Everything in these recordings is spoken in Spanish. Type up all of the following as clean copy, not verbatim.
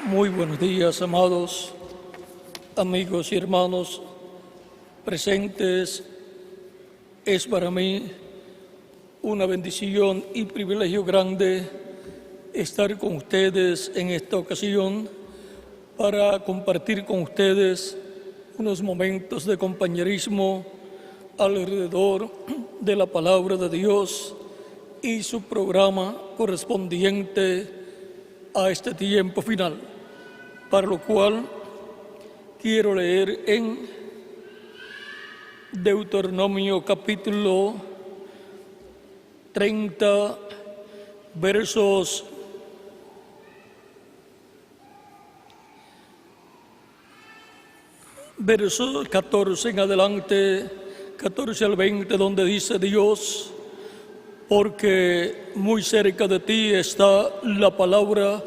Muy buenos días, amados amigos y hermanos presentes. Es para mí una bendición y privilegio grande estar con ustedes en esta ocasión para compartir con ustedes unos momentos de compañerismo alrededor de la palabra de Dios y su programa correspondiente a este tiempo final, para lo cual quiero leer en Deuteronomio capítulo 30, versos 14 en adelante, 14 al 20, donde dice Dios: porque muy cerca de ti está la palabra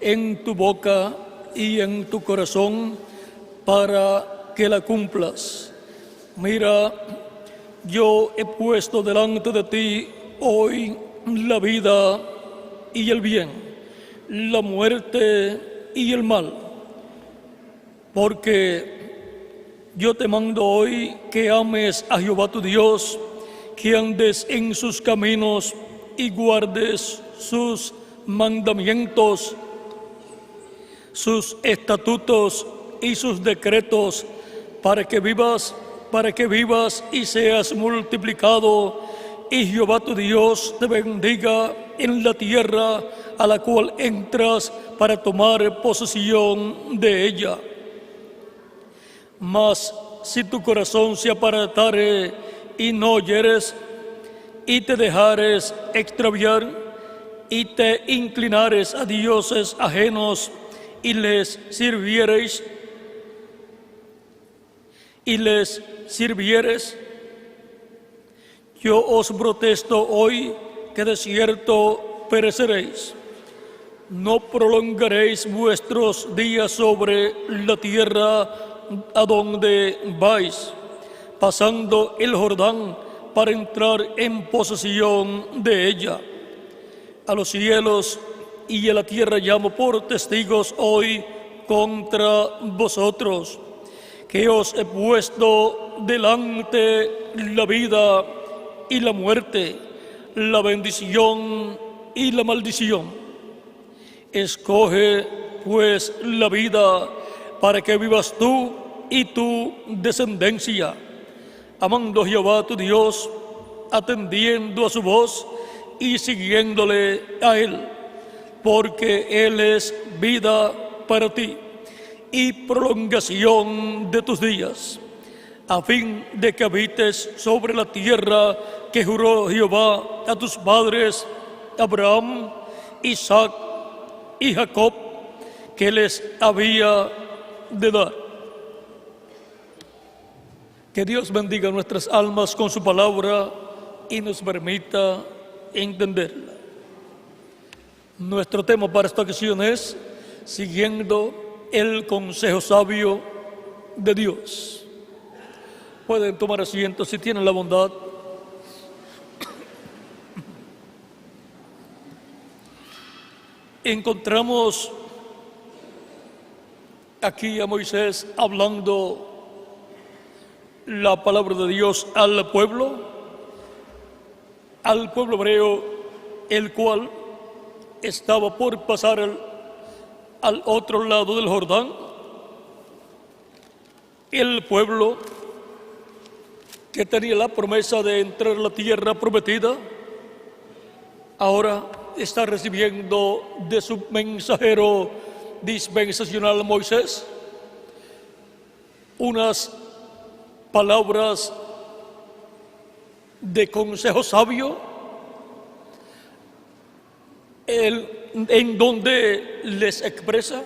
en tu boca y en tu corazón para que la cumplas. Mira, yo he puesto delante de ti hoy la vida y el bien, la muerte y el mal, porque yo te mando hoy que ames a Jehová tu Dios, que andes en sus caminos y guardes sus mandamientos, sus estatutos y sus decretos, para que vivas y seas multiplicado, y Jehová tu Dios te bendiga en la tierra a la cual entras para tomar posesión de ella. Mas si tu corazón se apartare y no oyeres, y te dejares extraviar, y te inclinares a dioses ajenos, y les sirvieres, yo os protesto hoy que de cierto pereceréis. No prolongaréis vuestros días sobre la tierra a donde vais, pasando el Jordán para entrar en posesión de ella. A los cielos y a la tierra llamo por testigos hoy contra vosotros, que os he puesto delante la vida y la muerte, la bendición y la maldición. Escoge pues la vida para que vivas tú y tu descendencia, amando a Jehová tu Dios, atendiendo a su voz y siguiéndole a Él, porque Él es vida para ti y prolongación de tus días, a fin de que habites sobre la tierra que juró Jehová a tus padres, Abraham, Isaac y Jacob, que les había de dar. Que Dios bendiga nuestras almas con su palabra y nos permita entenderla. Nuestro tema para esta ocasión es siguiendo el consejo sabio de Dios. Pueden tomar asiento si tienen la bondad. Encontramos aquí a Moisés hablando la palabra de Dios al pueblo hebreo, el cual estaba por pasar al otro lado del Jordán. El pueblo que tenía la promesa de entrar a la tierra prometida, ahora está recibiendo de su mensajero dispensacional Moisés unas palabras de consejo sabio, en donde les expresa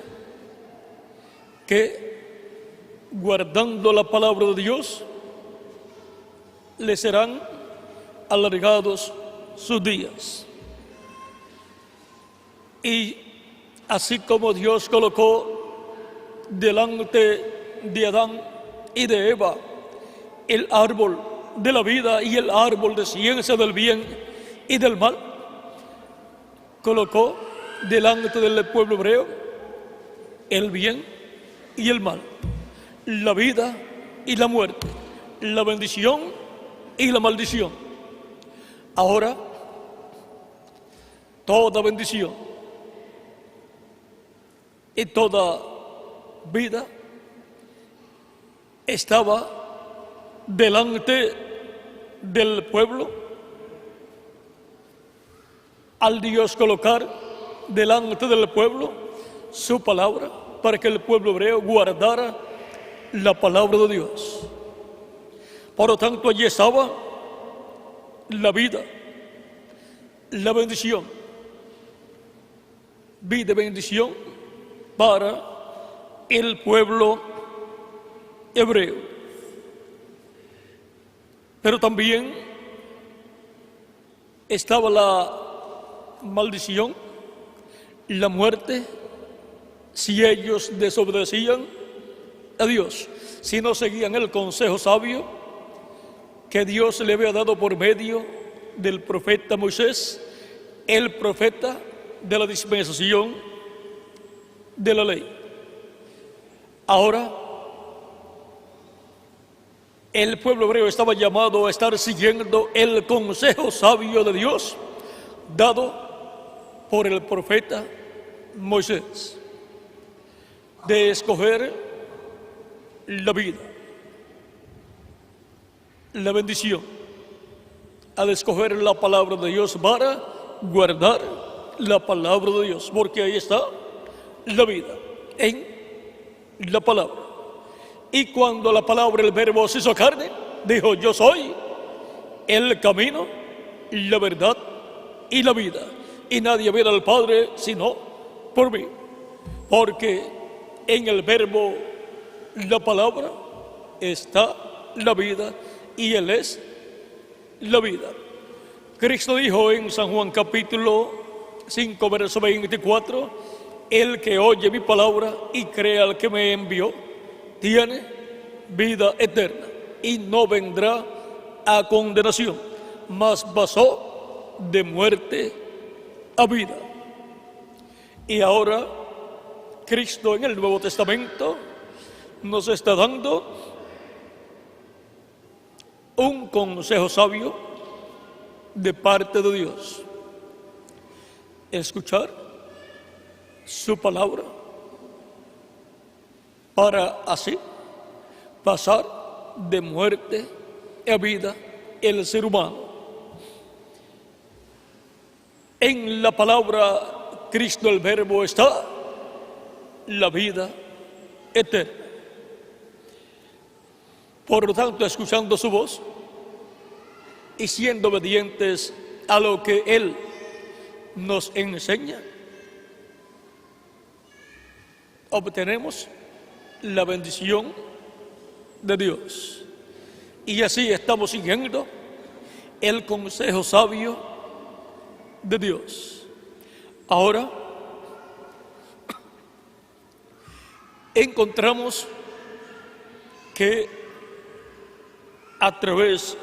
que guardando la palabra de Dios les serán alargados sus días. Y así como Dios colocó delante de Adán y de Eva el árbol de la vida y el árbol de ciencia del bien y del mal, colocó delante del pueblo hebreo el bien y el mal, la vida y la muerte, la bendición y la maldición. Ahora, toda bendición y toda vida estaba delante del pueblo, al Dios colocar delante del pueblo su palabra para que el pueblo hebreo guardara la palabra de Dios. Por lo tanto, allí estaba la vida, la bendición, vida y bendición para el pueblo hebreo. Pero también estaba la maldición, la muerte, si ellos desobedecían a Dios, si no seguían el consejo sabio que Dios le había dado por medio del profeta Moisés, el profeta de la dispensación de la ley. Ahora, el pueblo hebreo estaba llamado a estar siguiendo el consejo sabio de Dios dado por el profeta Moisés, de escoger la vida, la bendición, al escoger la palabra de Dios para guardar la palabra de Dios, porque ahí está la vida, en la palabra. Y cuando la palabra, el verbo se hizo carne, dijo: yo soy el camino, la verdad y la vida, y nadie viene al Padre sino por mí, porque en el verbo, la palabra, está la vida, y Él es la vida. Cristo dijo en San Juan capítulo 5, verso 24: el que oye mi palabra y cree al que me envió, tiene vida eterna, y no vendrá a condenación, mas pasó de muerte a vida. Y ahora Cristo en el Nuevo Testamento nos está dando un consejo sabio de parte de Dios: escuchar su palabra para así pasar de muerte a vida el ser humano. En la palabra Cristo, el verbo, está la vida eterna. Por lo tanto, escuchando su voz y siendo obedientes a lo que Él nos enseña, obtenemos la bendición de Dios. Y así estamos siguiendo el consejo sabio de Dios. Ahora encontramos que a través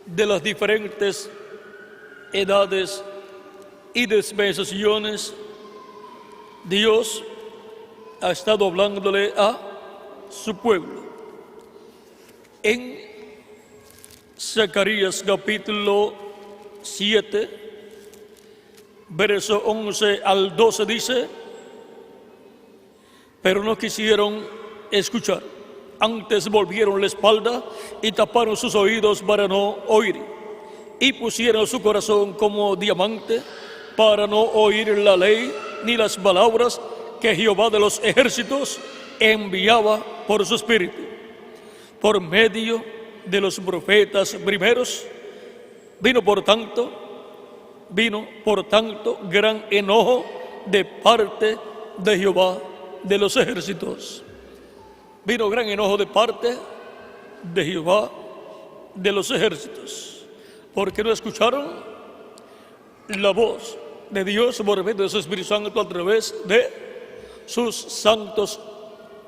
de las diferentes edades y dispensaciones, Dios ha estado hablándole a su pueblo. En Zacarías capítulo 7, verso 11 al 12 dice: pero no quisieron escuchar, antes volvieron la espalda y taparon sus oídos para no oír, y pusieron su corazón como diamante para no oír la ley ni las palabras que Jehová de los ejércitos enviaba por su espíritu, por medio de los profetas primeros. Vino por tanto gran enojo de parte de Jehová de los ejércitos. Vino gran enojo de parte de Jehová de los ejércitos, porque no escucharon la voz de Dios por medio de su Espíritu Santo a través de sus santos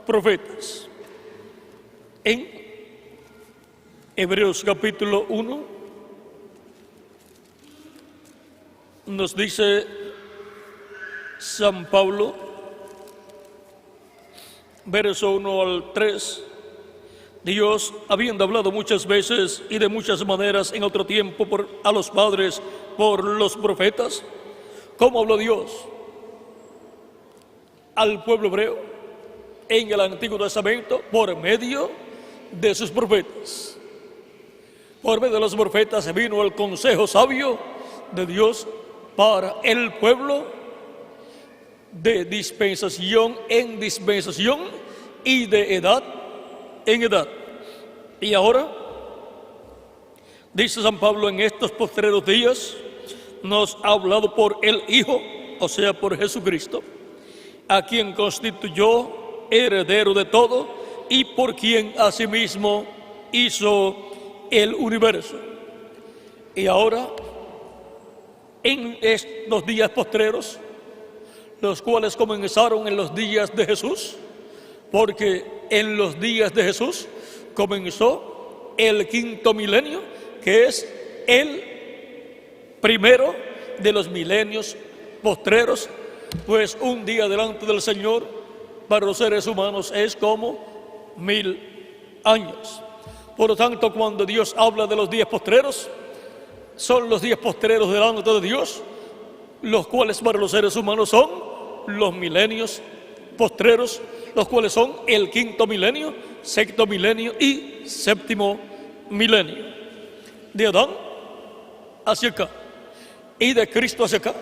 profetas. En Hebreos capítulo 1 nos dice San Pablo verso 1 al 3. Dios, habiendo hablado muchas veces y de muchas maneras en otro tiempo a los padres por los profetas, ¿cómo habló Dios al pueblo hebreo en el Antiguo Testamento? Por medio de sus profetas. Por medio de los profetas vino el consejo sabio de Dios para el pueblo, de dispensación en dispensación y de edad en edad. Y ahora, dice San Pablo, en estos postreros días nos ha hablado por el Hijo, o sea, por Jesucristo, a quien constituyó heredero de todo y por quien asimismo hizo el universo. Y ahora, en estos días postreros, los cuales comenzaron en los días de Jesús, porque en los días de Jesús comenzó el quinto milenio, que es el primero de los milenios postreros, pues un día delante del Señor para los seres humanos es como 1000 años. Por lo tanto, cuando Dios habla de los días postreros, son los días postreros delante de Dios, los cuales para los seres humanos son los milenios postreros, los cuales son el quinto milenio, sexto milenio y séptimo milenio. De Adán hacia acá y de Cristo hacia acá,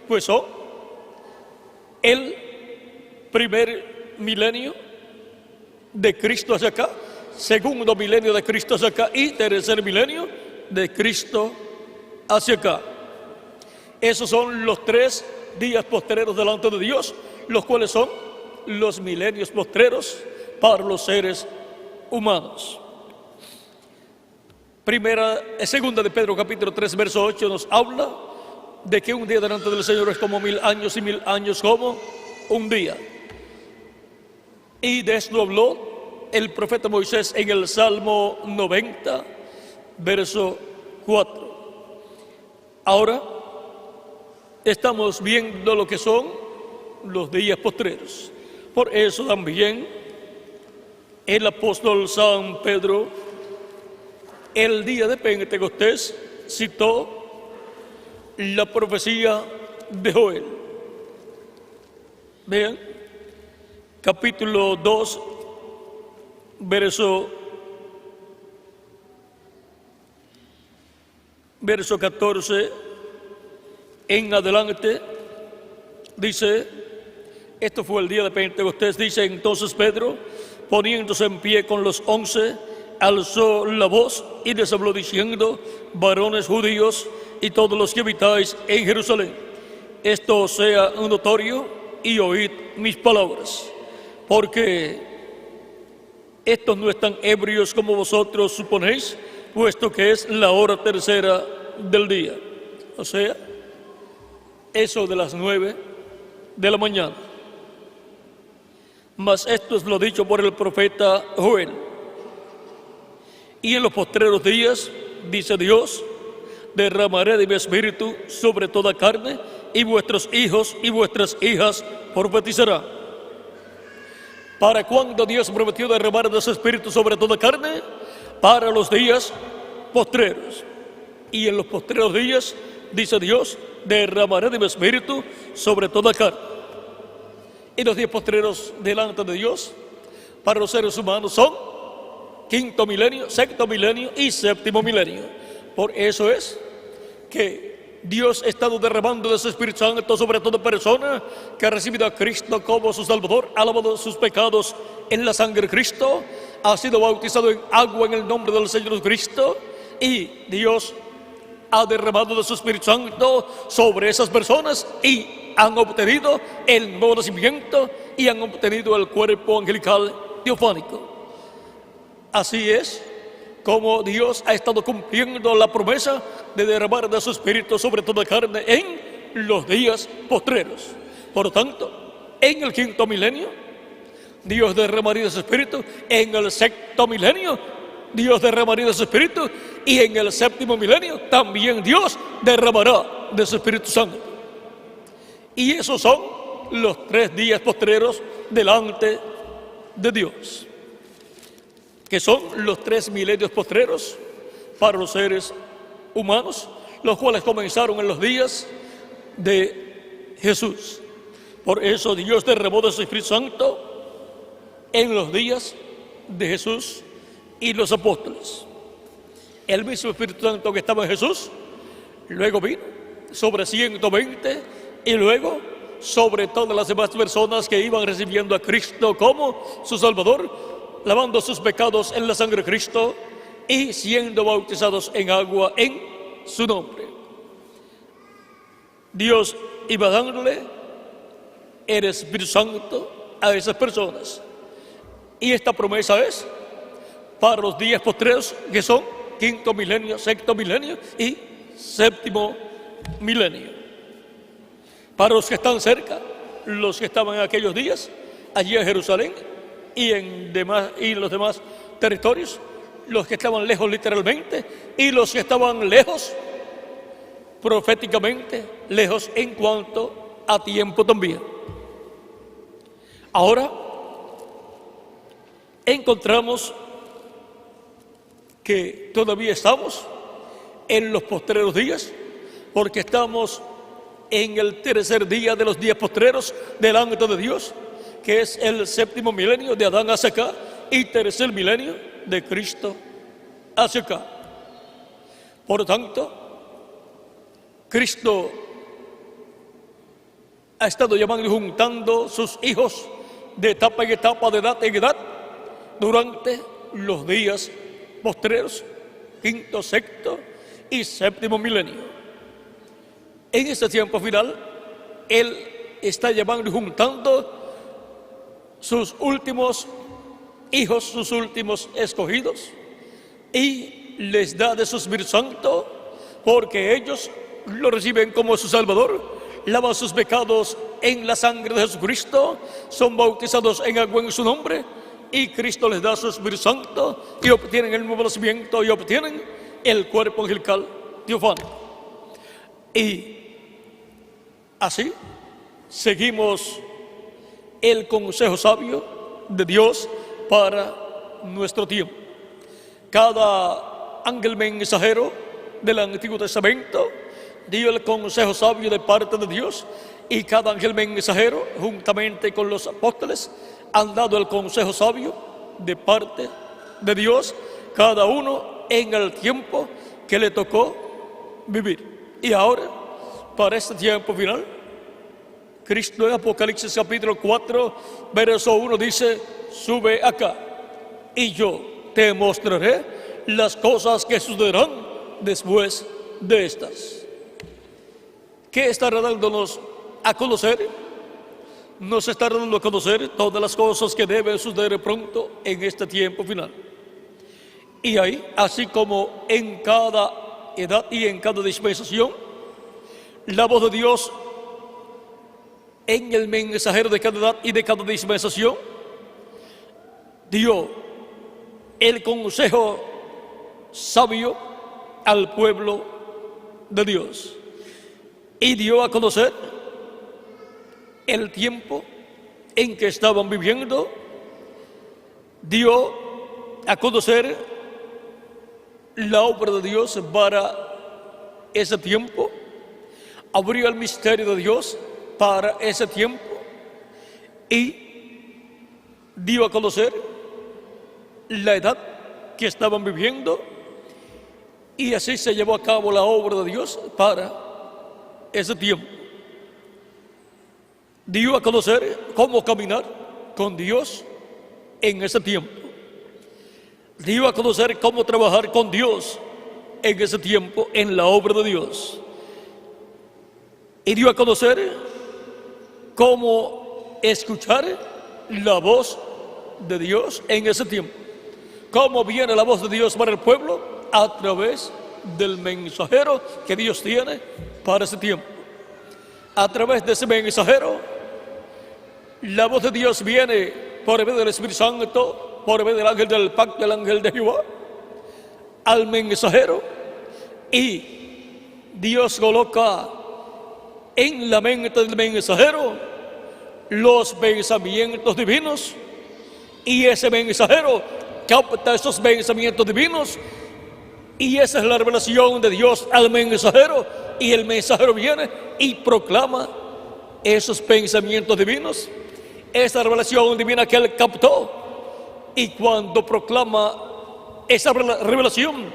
pues son el primer milenio de Cristo hacia acá, segundo milenio de Cristo hacia acá y tercer milenio de Cristo hacia acá. Esos son los 3 días postreros delante de Dios, los cuales son los milenios postreros para los seres humanos. Segunda de Pedro capítulo 3 verso 8 nos habla de que un día delante del Señor es como 1000 años y 1000 años como un día. Y de esto habló el profeta Moisés en el Salmo 90 verso 4. Ahora estamos viendo lo que son los días postreros. Por eso también el apóstol San Pedro, el día de Pentecostés, citó la profecía de Joel. Vean, capítulo 2, verso 14 en adelante, dice, esto fue el día de Pentecostés, dice entonces Pedro, poniéndose en pie con los 11, alzó la voz y les habló diciendo, varones judíos y todos los que habitáis en Jerusalén, esto sea notorio y oíd mis palabras, porque estos no están ebrios como vosotros suponéis, puesto que es la hora tercera del día, o sea, eso de las 9 de la mañana. Mas esto es lo dicho por el profeta Joel. Y en los postreros días, dice Dios, derramaré de mi espíritu sobre toda carne, y vuestros hijos y vuestras hijas profetizarán. ¿Para cuándo Dios prometió derramar de su espíritu sobre toda carne? Para los días postreros. Y en los postreros días, dice Dios, derramaré de mi espíritu sobre toda carne. Y los días postreros delante de Dios para los seres humanos son quinto milenio, sexto milenio y séptimo milenio. Por eso es que Dios ha estado derramando de su Espíritu Santo sobre toda persona que ha recibido a Cristo como su Salvador, ha lavado sus pecados en la sangre de Cristo, ha sido bautizado en agua en el nombre del Señor Cristo, y Dios ha derramado de su Espíritu Santo sobre esas personas y han obtenido el nuevo nacimiento y han obtenido el cuerpo angelical teofánico. Así es como Dios ha estado cumpliendo la promesa de derramar de su Espíritu sobre toda carne en los días postreros. Por lo tanto, en el quinto milenio, Dios derramaría de su Espíritu, en el sexto milenio, Dios derramaría de su Espíritu, y en el séptimo milenio también Dios derramará de su Espíritu Santo. Y esos son los 3 días postreros delante de Dios, que son los 3 milenios postreros para los seres humanos, los cuales comenzaron en los días de Jesús. Por eso Dios derramó de su Espíritu Santo en los días de Jesús y los apóstoles. El mismo Espíritu Santo que estaba en Jesús, luego vino sobre 120 y luego sobre todas las demás personas que iban recibiendo a Cristo como su Salvador, lavando sus pecados en la sangre de Cristo y siendo bautizados en agua en su nombre. Dios iba dándole el Espíritu Santo a esas personas. Y esta promesa es para los días postreros, que son 5.º milenio, 6.º milenio y 7.º milenio. Para los que están cerca, los que estaban en aquellos días, allí en Jerusalén y en los demás territorios, los que estaban lejos literalmente y los que estaban lejos proféticamente, lejos en cuanto a tiempo también. Ahora encontramos que todavía estamos en los postreros días, porque estamos en el tercer día de los días postreros delante de Dios, que es el 7.º milenio de Adán hacia acá y tercer milenio de Cristo hacia acá. Por lo tanto, Cristo ha estado llamando y juntando sus hijos de etapa en etapa, de edad en edad, durante los días postreros, 5.º, 6.º y 7.º milenio. En este tiempo final, Él está llamando y juntando sus últimos hijos, sus últimos escogidos, y les da de su Espíritu Santo, porque ellos lo reciben como su Salvador, lavan sus pecados en la sangre de Jesucristo, son bautizados en agua en su nombre, y Cristo les da su Espíritu Santo y obtienen el nuevo nacimiento y obtienen el cuerpo angelical teofano. Y así seguimos el consejo sabio de Dios para nuestro tiempo. Cada ángel mensajero del Antiguo Testamento dio el consejo sabio de parte de Dios, y cada ángel mensajero, juntamente con los apóstoles, han dado el consejo sabio de parte de Dios, cada uno en el tiempo que le tocó vivir. Y ahora, para este tiempo final, Cristo en Apocalipsis capítulo 4, verso 1 dice: sube acá y yo te mostraré las cosas que sucederán después de estas. ¿Qué estará dándonos a conocer? Nos está dando a conocer todas las cosas que deben suceder pronto en este tiempo final. Y ahí, así como en cada edad y en cada dispensación, la voz de Dios en el mensajero de cada edad y de cada dispensación dio el consejo sabio al pueblo de Dios y dio a conocer el tiempo en que estaban viviendo, dio a conocer la obra de Dios para ese tiempo, abrió el misterio de Dios para ese tiempo y dio a conocer la edad que estaban viviendo, y así se llevó a cabo la obra de Dios para ese tiempo. Dio a conocer cómo caminar con Dios en ese tiempo. Dio a conocer cómo trabajar con Dios en ese tiempo en la obra de Dios. Y dio a conocer cómo escuchar la voz de Dios en ese tiempo. Cómo viene la voz de Dios para el pueblo a través del mensajero que Dios tiene para ese tiempo. A través de ese mensajero, la voz de Dios viene por medio del Espíritu Santo, por medio del ángel del pacto, el ángel de Jehová, al mensajero, y Dios coloca en la mente del mensajero los pensamientos divinos Y ese mensajero capta esos pensamientos divinos, y esa es la revelación de Dios al mensajero, y el mensajero viene y proclama esos pensamientos divinos, esa revelación divina que él captó. Y cuando proclama esa revelación,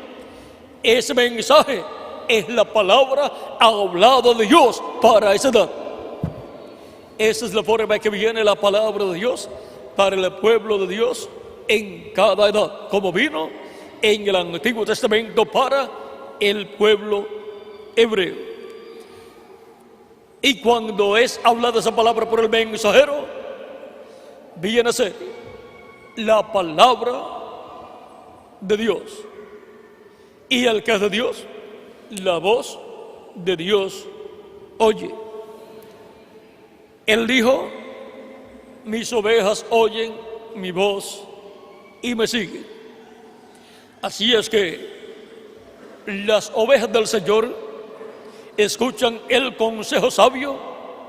ese mensaje es la palabra hablada de Dios para esa edad. Esa es la forma en que viene la palabra de Dios para el pueblo de Dios en cada edad, como vino en el Antiguo Testamento para el pueblo hebreo. Y cuando es hablada esa palabra por el mensajero, viene a ser la palabra de Dios. Y el que es de Dios, la voz de Dios oye. Él dijo: mis ovejas oyen mi voz y me siguen. Así es que las ovejas del Señor escuchan el consejo sabio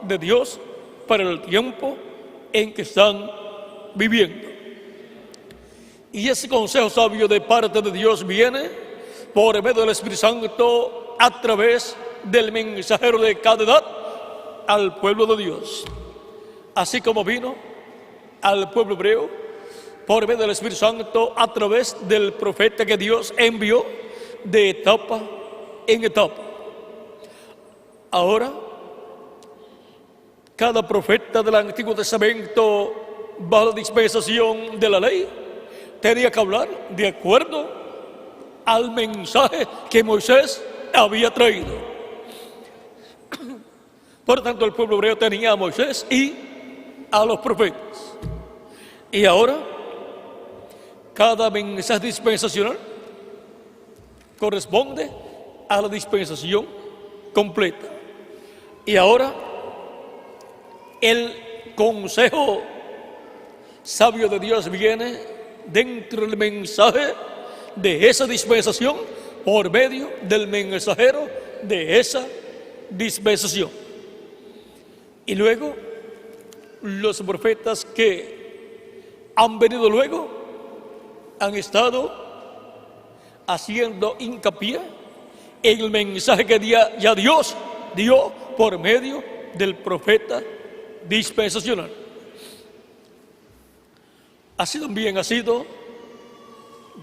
de Dios para el tiempo en que están viviendo. Y ese consejo sabio de parte de Dios viene por medio del Espíritu Santo a través del mensajero de cada edad al pueblo de Dios. Así como vino al pueblo hebreo por medio del Espíritu Santo a través del profeta que Dios envió de etapa en etapa. Ahora, cada profeta del Antiguo Testamento bajo la dispensación de la ley tenía que hablar de acuerdo al mensaje que Moisés había traído. Por tanto, el pueblo hebreo tenía a Moisés y a los profetas. Y ahora, cada mensaje dispensacional corresponde a la dispensación completa. Y ahora, el consejo sabio de Dios viene dentro del mensaje de esa dispensación por medio del mensajero de esa dispensación. Y luego, los profetas que han venido luego han estado haciendo hincapié en el mensaje que ya Dios dio por medio del profeta dispensacional. Así también ha sido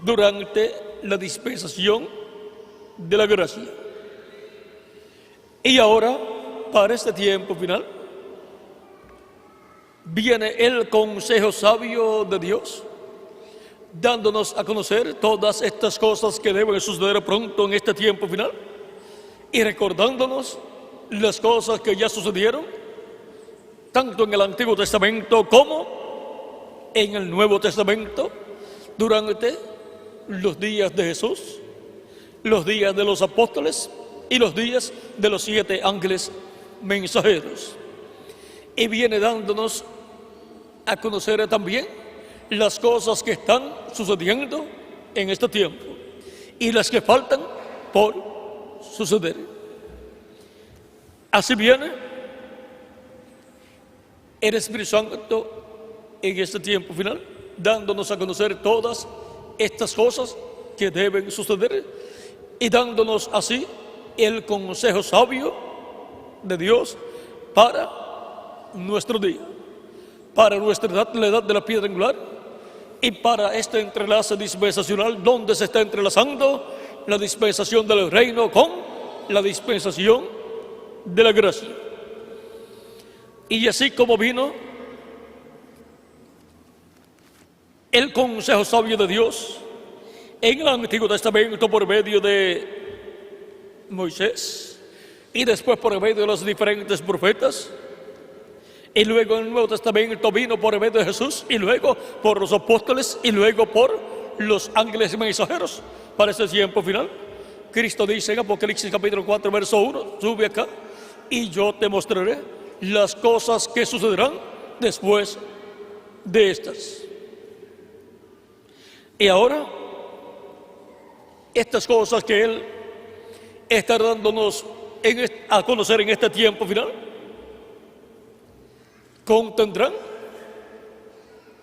durante la dispensación de la gracia. Y ahora, para este tiempo final, viene el consejo sabio de Dios, dándonos a conocer todas estas cosas que deben suceder pronto en este tiempo final, y recordándonos las cosas que ya sucedieron, tanto en el Antiguo Testamento como en el Nuevo Testamento, durante los días de Jesús, los días de los apóstoles y los días de los 7 ángeles mensajeros. Y viene dándonos a conocer también las cosas que están sucediendo en este tiempo y las que faltan por suceder. Así viene el Espíritu Santo en este tiempo final, dándonos a conocer todas estas cosas que deben suceder y dándonos así el consejo sabio de Dios para nuestro día, para nuestra edad, la edad de la piedra angular, y para este entrelace dispensacional donde se está entrelazando la dispensación del reino con la dispensación de la gracia. Y así como vino el consejo sabio de Dios en el Antiguo Testamento por medio de Moisés y después por medio de los diferentes profetas, y luego en el Nuevo Testamento vino por medio de Jesús, y luego por los apóstoles, y luego por los ángeles mensajeros para este tiempo final. Cristo dice en Apocalipsis capítulo 4 verso 1, sube acá y yo te mostraré las cosas que sucederán después de estas. Y ahora, estas cosas que Él está dándonos a conocer en este tiempo final, contendrán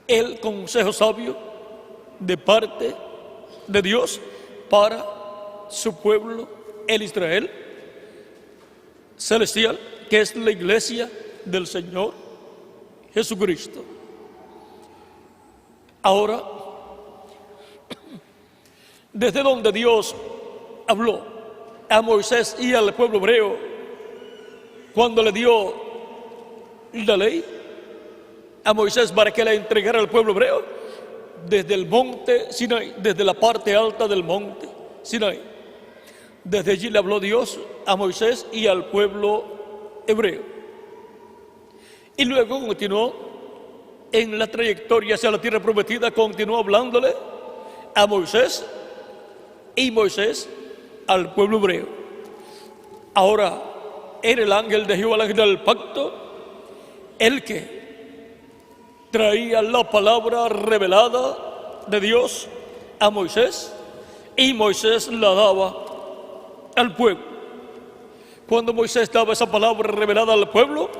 el consejo sabio de parte de Dios para su pueblo, el Israel celestial, que es la iglesia del Señor Jesucristo. Ahora, desde donde Dios habló a Moisés y al pueblo hebreo cuando le dio la ley a Moisés para que la entregara al pueblo hebreo, desde el monte Sinaí, desde la parte alta del monte Sinaí. Desde allí le habló Dios a Moisés y al pueblo hebreo. Y luego continuó en la trayectoria hacia la tierra prometida, continuó hablándole a Moisés y Moisés al pueblo hebreo. Ahora era el ángel de Jehová, el ángel del pacto, el que traía la palabra revelada de Dios a Moisés y Moisés la daba al pueblo. Cuando Moisés daba esa palabra revelada al pueblo,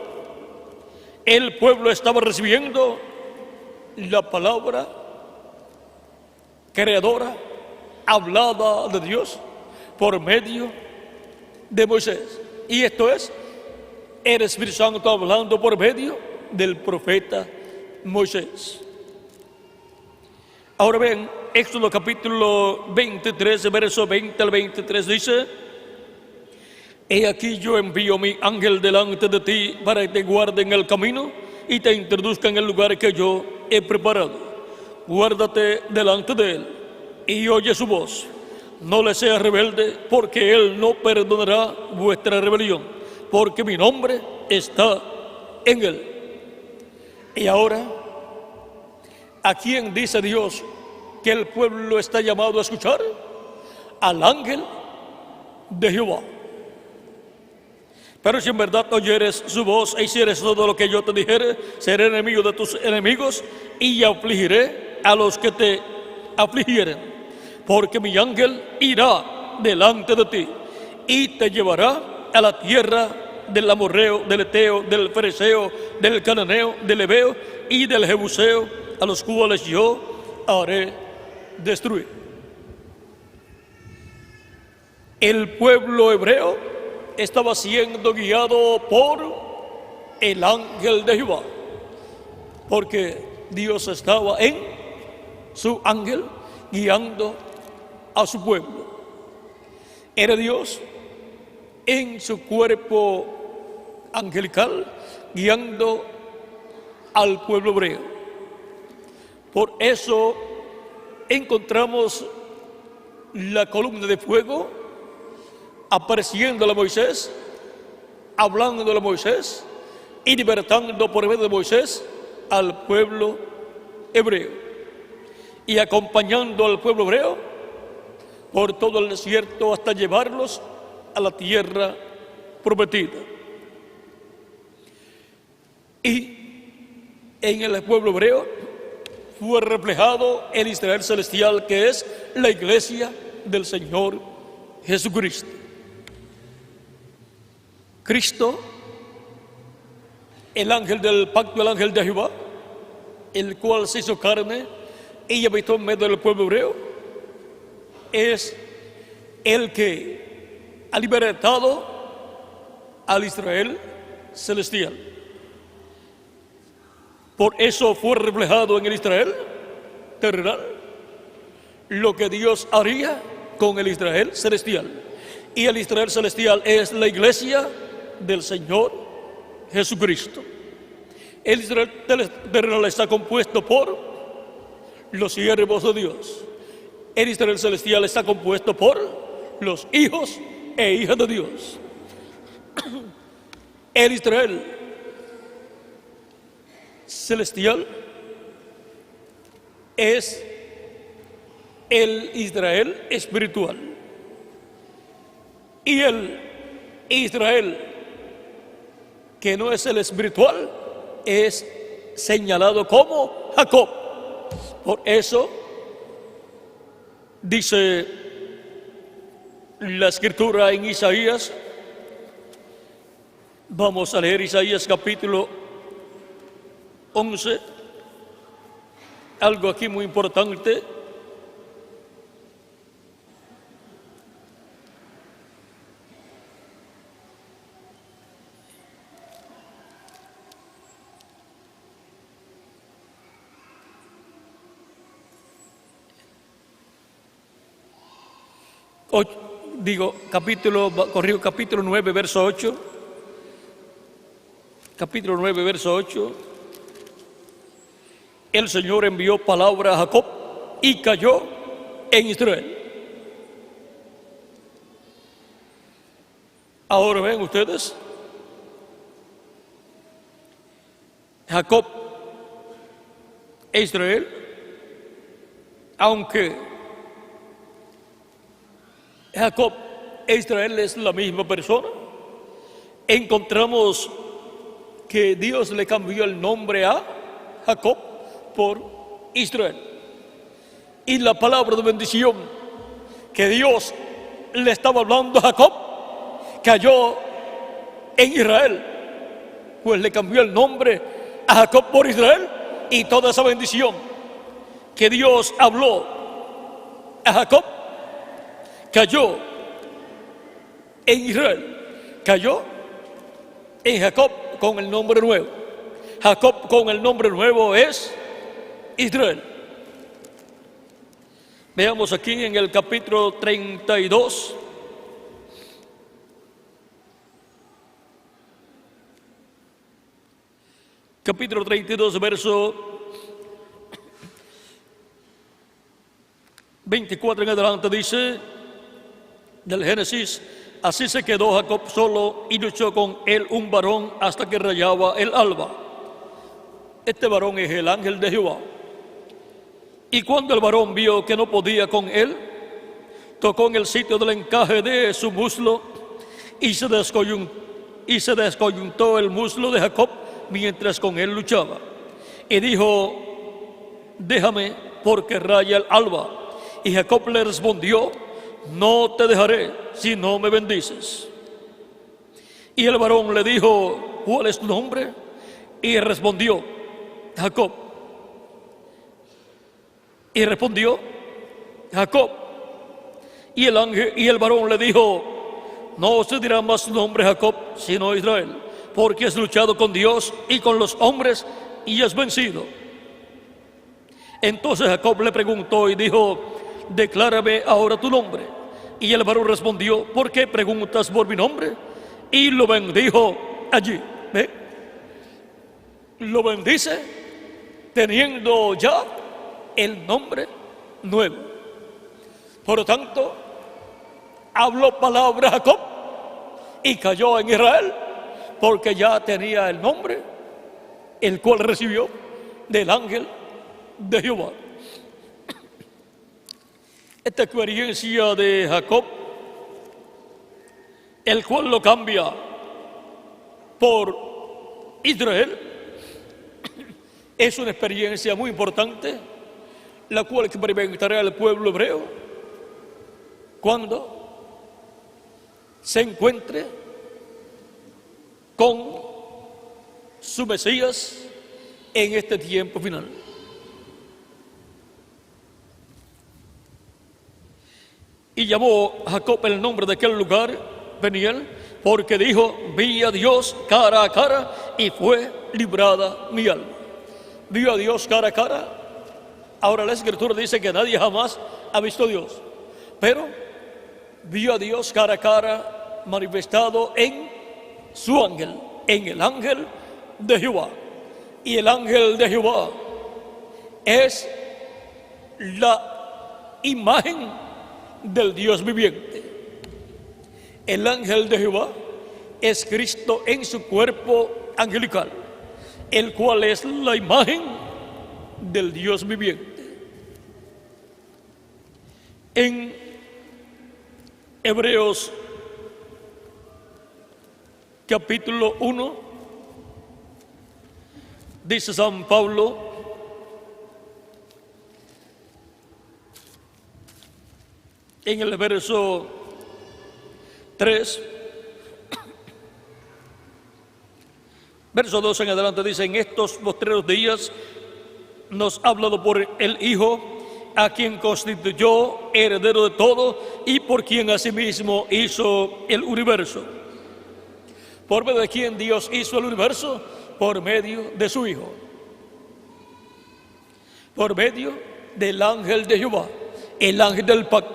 el pueblo estaba recibiendo la palabra creadora, hablada de Dios por medio de Moisés. Y esto es el Espíritu Santo hablando por medio del profeta Moisés. Ahora ven, Éxodo capítulo 23, verso 20 al 23 dice: He aquí yo envío mi ángel delante de ti para que te guarde en el camino y te introduzca en el lugar que yo he preparado. Guárdate delante de él y oye su voz. No le seas rebelde, porque él no perdonará vuestra rebelión, porque mi nombre está en él. Y ahora, ¿a quién dice Dios que el pueblo está llamado a escuchar? Al ángel de Jehová. Pero si en verdad oyeres su voz e hicieres todo lo que yo te dijere, seré enemigo de tus enemigos y afligiré a los que te afligieren. Porque mi ángel irá delante de ti y te llevará a la tierra del amorreo, del eteo, del fereceo, del cananeo, del heveo y del jebuseo, a los cuales yo haré destruir. El pueblo hebreo estaba siendo guiado por el ángel de Jehová, porque Dios estaba en su ángel guiando a su pueblo. Era Dios en su cuerpo angelical guiando al pueblo hebreo. Por eso encontramos la columna de fuego apareciéndole a Moisés, hablándole a Moisés y libertando por medio de Moisés al pueblo hebreo y acompañando al pueblo hebreo por todo el desierto hasta llevarlos a la tierra prometida. Y en el pueblo hebreo fue reflejado el Israel celestial, que es la iglesia del Señor Jesucristo. Cristo, el ángel del pacto, el ángel de Jehová, el cual se hizo carne y habitó en medio del pueblo hebreo, es el que ha libertado al Israel celestial. Por eso fue reflejado en el Israel terrenal lo que Dios haría con el Israel celestial. Y el Israel celestial es la iglesia del Señor Jesucristo. El Israel terrenal está compuesto por los siervos de Dios. El Israel celestial está compuesto por los hijos e hijas de Dios. El Israel celestial es el Israel espiritual. Y el Israel que no es el espiritual es señalado como Jacob. Por eso dice la escritura en Isaías, vamos a leer Isaías capítulo 11, algo aquí muy importante. Capítulo 9, verso 8. Capítulo 9, verso 8. El Señor envió palabra a Jacob y cayó en Israel. Ahora ven ustedes, Jacob e Israel, aunque Jacob e Israel es la misma persona, encontramos que Dios le cambió el nombre a Jacob por Israel. Y la palabra de bendición que Dios le estaba hablando a Jacob cayó en Israel, pues le cambió el nombre a Jacob por Israel, y toda esa bendición que Dios habló a Jacob cayó en Israel, cayó en Jacob con el nombre nuevo. Jacob con el nombre nuevo es Israel. Veamos aquí en el capítulo 32. Capítulo 32, verso 24 en adelante, dice del Génesis: así se quedó Jacob solo y luchó con él un varón hasta que rayaba el alba. Este varón es el ángel de Jehová. Y cuando el varón vio que no podía con él, tocó en el sitio del encaje de su muslo y se descoyuntó el muslo de Jacob mientras con él luchaba. Y dijo: déjame, porque raya el alba. Y Jacob le respondió: no te dejaré si no me bendices. Y el varón le dijo: ¿cuál es tu nombre? Y respondió: Jacob. Y respondió: Jacob. Y el varón le dijo: no se dirá más su nombre Jacob, sino Israel, porque has luchado con Dios y con los hombres y has vencido. Entonces Jacob le preguntó y dijo: declárame ahora tu nombre. Y el varón respondió: ¿por qué preguntas por mi nombre? Y lo bendijo allí. ¿Ve? Lo bendice teniendo ya el nombre nuevo. Por lo tanto, habló palabra a Jacob y cayó en Israel, porque ya tenía el nombre, el cual recibió del ángel de Jehová. Esta experiencia de Jacob, el cual lo cambia por Israel, es una experiencia muy importante, la cual experimentará el pueblo hebreo cuando se encuentre con su Mesías en este tiempo final. Y llamó Jacob el nombre de aquel lugar Peniel, porque dijo: vi a Dios cara a cara y fue librada mi alma. Vio a Dios cara a cara. Ahora la Escritura dice que nadie jamás ha visto a Dios, pero vio a Dios cara a cara manifestado en su ángel, en el ángel de Jehová. Y el ángel de Jehová es la imagen del Dios viviente. El ángel de Jehová es Cristo en su cuerpo angelical, el cual es la imagen del Dios viviente. En Hebreos capítulo 1 dice San Pablo: en el verso 3, verso 2 en adelante, dice: en estos postreros días nos ha hablado por el Hijo, a quien constituyó heredero de todo y por quien asimismo hizo el universo. ¿Por medio de quién Dios hizo el universo? Por medio de su Hijo. Por medio del ángel de Jehová, el ángel del pacto,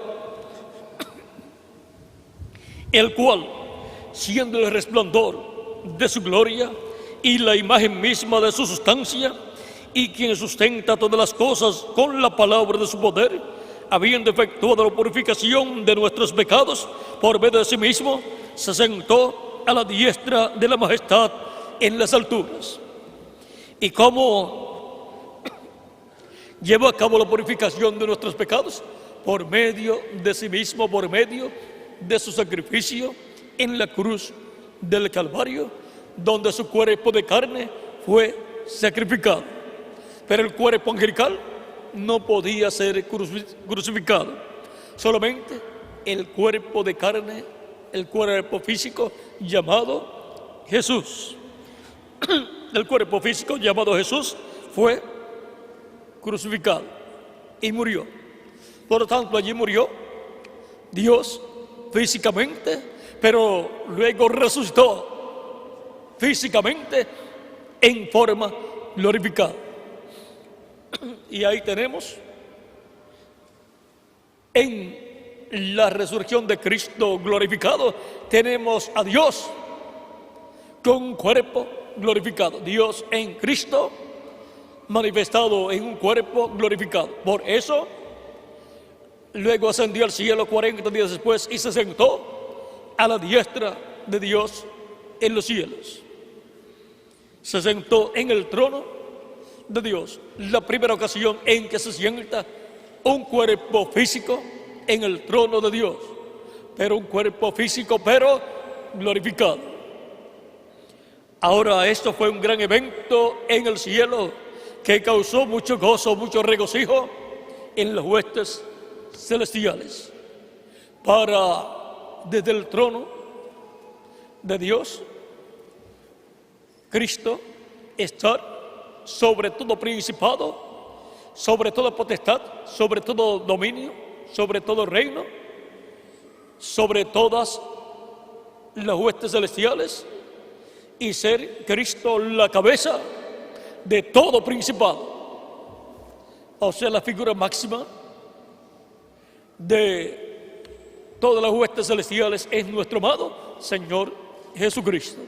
el cual, siendo el resplandor de su gloria y la imagen misma de su sustancia, y quien sustenta todas las cosas con la palabra de su poder, habiendo efectuado la purificación de nuestros pecados por medio de sí mismo, se sentó a la diestra de la majestad en las alturas. ¿Y cómo llevó a cabo la purificación de nuestros pecados? Por medio de sí mismo, por medio de su sacrificio en la cruz del Calvario, donde su cuerpo de carne fue sacrificado. Pero el cuerpo angelical no podía ser crucificado. Solamente el cuerpo de carne, el cuerpo físico llamado Jesús. El cuerpo físico llamado Jesús fue crucificado y murió. Por lo tanto, allí murió Dios físicamente, pero luego resucitó físicamente en forma glorificada. Y ahí tenemos en la resurrección de Cristo glorificado, tenemos a Dios con un cuerpo glorificado. Dios en Cristo manifestado en un cuerpo glorificado. Por eso, luego ascendió al cielo 40 días después y se sentó a la diestra de Dios en los cielos. Se sentó en el trono de Dios, la primera ocasión en que se sienta un cuerpo físico en el trono de Dios, pero un cuerpo físico pero glorificado. Ahora esto fue un gran evento en el cielo que causó mucho gozo, mucho regocijo en las huestes celestiales, para desde el trono de Dios Cristo estar sobre todo principado, sobre toda potestad, sobre todo dominio, sobre todo reino, sobre todas las huestes celestiales, y ser Cristo la cabeza de todo principado. O sea, la figura máxima de todas las huestes celestiales es nuestro amado Señor Jesucristo.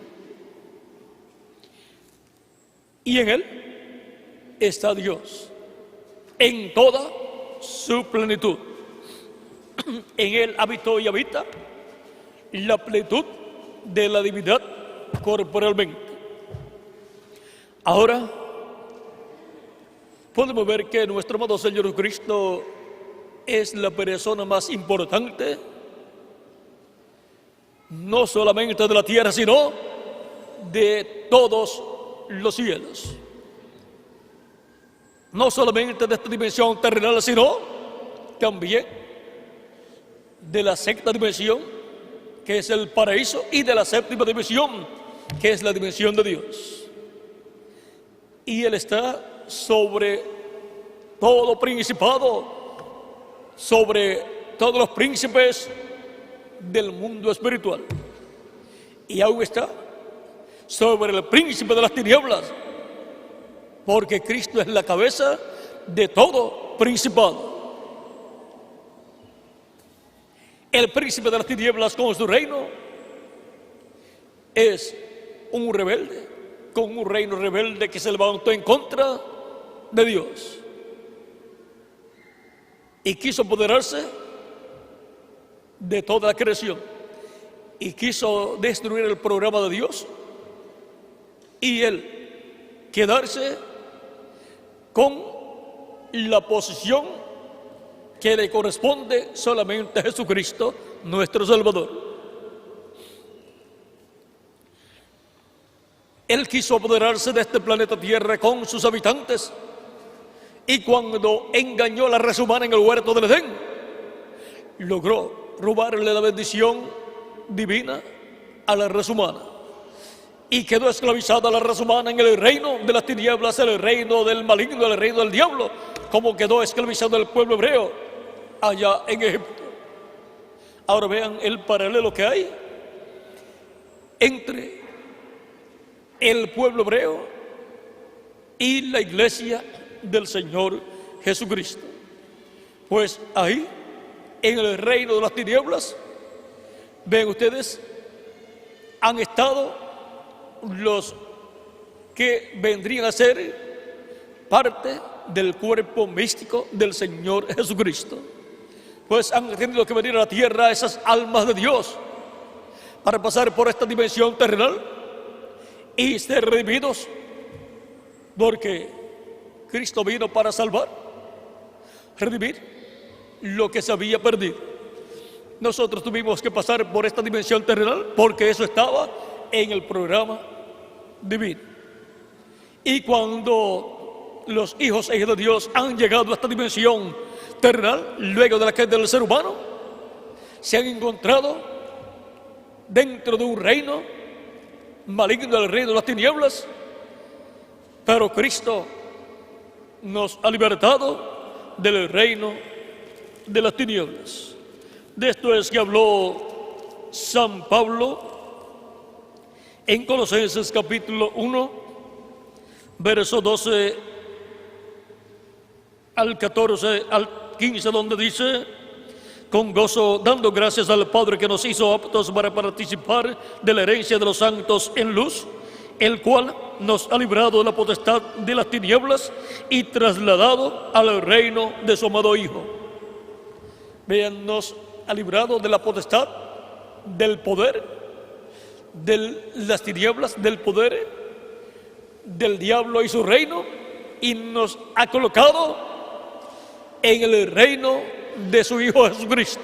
Y en Él está Dios en toda su plenitud. En Él habitó y habita la plenitud de la divinidad corporalmente. Ahora podemos ver que nuestro amado Señor Jesucristo es la persona más importante, no solamente de la tierra, sino de todos los cielos. No solamente de esta dimensión terrenal, sino también de la sexta dimensión, que es el paraíso, y de la séptima dimensión, que es la dimensión de Dios. Y Él está sobre todo principado, sobre todos los príncipes del mundo espiritual. Y aún está sobre el príncipe de las tinieblas, porque Cristo es la cabeza de todo principado. El príncipe de las tinieblas con su reino es un rebelde, con un reino rebelde que se levantó en contra de Dios y quiso apoderarse de toda la creación y quiso destruir el programa de Dios y él quedarse con la posición que le corresponde solamente a Jesucristo, nuestro Salvador. Él quiso apoderarse de este planeta Tierra con sus habitantes, y cuando engañó a la raza humana en el huerto del Edén, logró robarle la bendición divina a la raza humana. y quedó esclavizada la raza humana en el reino de las tinieblas, el reino del maligno, el reino del diablo, como quedó esclavizado el pueblo hebreo allá en Egipto. Ahora vean el paralelo que hay entre el pueblo hebreo y la iglesia del Señor Jesucristo. Pues ahí, en el reino de las tinieblas, ven ustedes, han estado los que vendrían a ser parte del cuerpo místico del Señor Jesucristo. Pues han tenido que venir a la tierra esas almas de Dios para pasar por esta dimensión terrenal y ser redimidos, porque Cristo vino para salvar, redimir lo que se había perdido. Nosotros tuvimos que pasar por esta dimensión terrenal porque eso estaba en el programa divino. Y cuando los hijos e hijas de Dios han llegado a esta dimensión terrenal, luego de la caída del ser humano, se han encontrado dentro de un reino maligno, el reino de las tinieblas, pero Cristo nos ha libertado del reino de las tinieblas. De esto es que habló San Pablo en Colosenses capítulo 1, verso 12 al 14 al 15, donde dice: con gozo dando gracias al Padre que nos hizo aptos para participar de la herencia de los santos en luz, el cual nos ha librado de la potestad de las tinieblas y trasladado al reino de su amado Hijo. Vean, nos ha librado de la potestad, del poder, de las tinieblas, del poder del diablo y su reino, y nos ha colocado en el reino de su Hijo Jesucristo.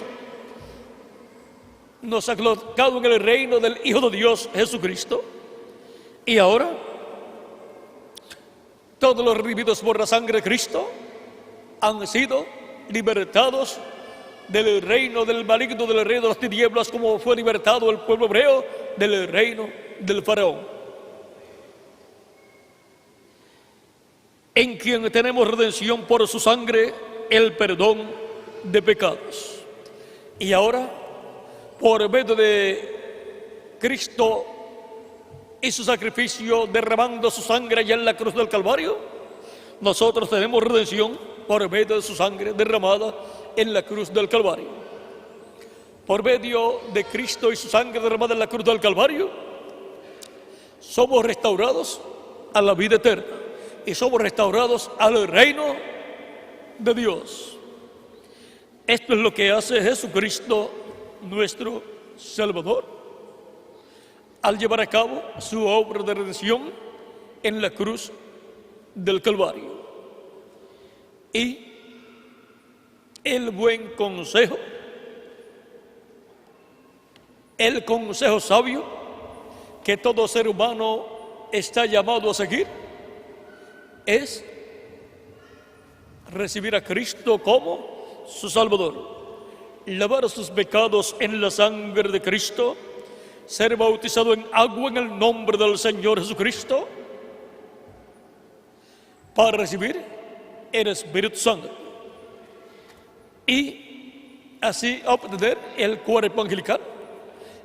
Nos ha colocado en el reino del Hijo de Dios Jesucristo. Y ahora, todos los redimidos por la sangre de Cristo han sido libertados del reino del maligno, del reino de las tinieblas, como fue libertado el pueblo hebreo del reino del faraón, en quien tenemos redención por su sangre, el perdón de pecados. Y ahora, por medio de Cristo y su sacrificio, derramando su sangre allá en la cruz del Calvario, nosotros tenemos redención por medio de su sangre derramada en la cruz del Calvario. Por medio de Cristo y su sangre derramada en la cruz del Calvario, somos restaurados a la vida eterna y somos restaurados al reino de Dios. Esto es lo que hace Jesucristo, nuestro Salvador, al llevar a cabo su obra de redención en la cruz del Calvario. Y el buen consejo, el consejo sabio que todo ser humano está llamado a seguir, es recibir a Cristo como su Salvador, lavar sus pecados en la sangre de Cristo, ser bautizado en agua en el nombre del Señor Jesucristo, para recibir el Espíritu Santo y así obtener el cuerpo angelical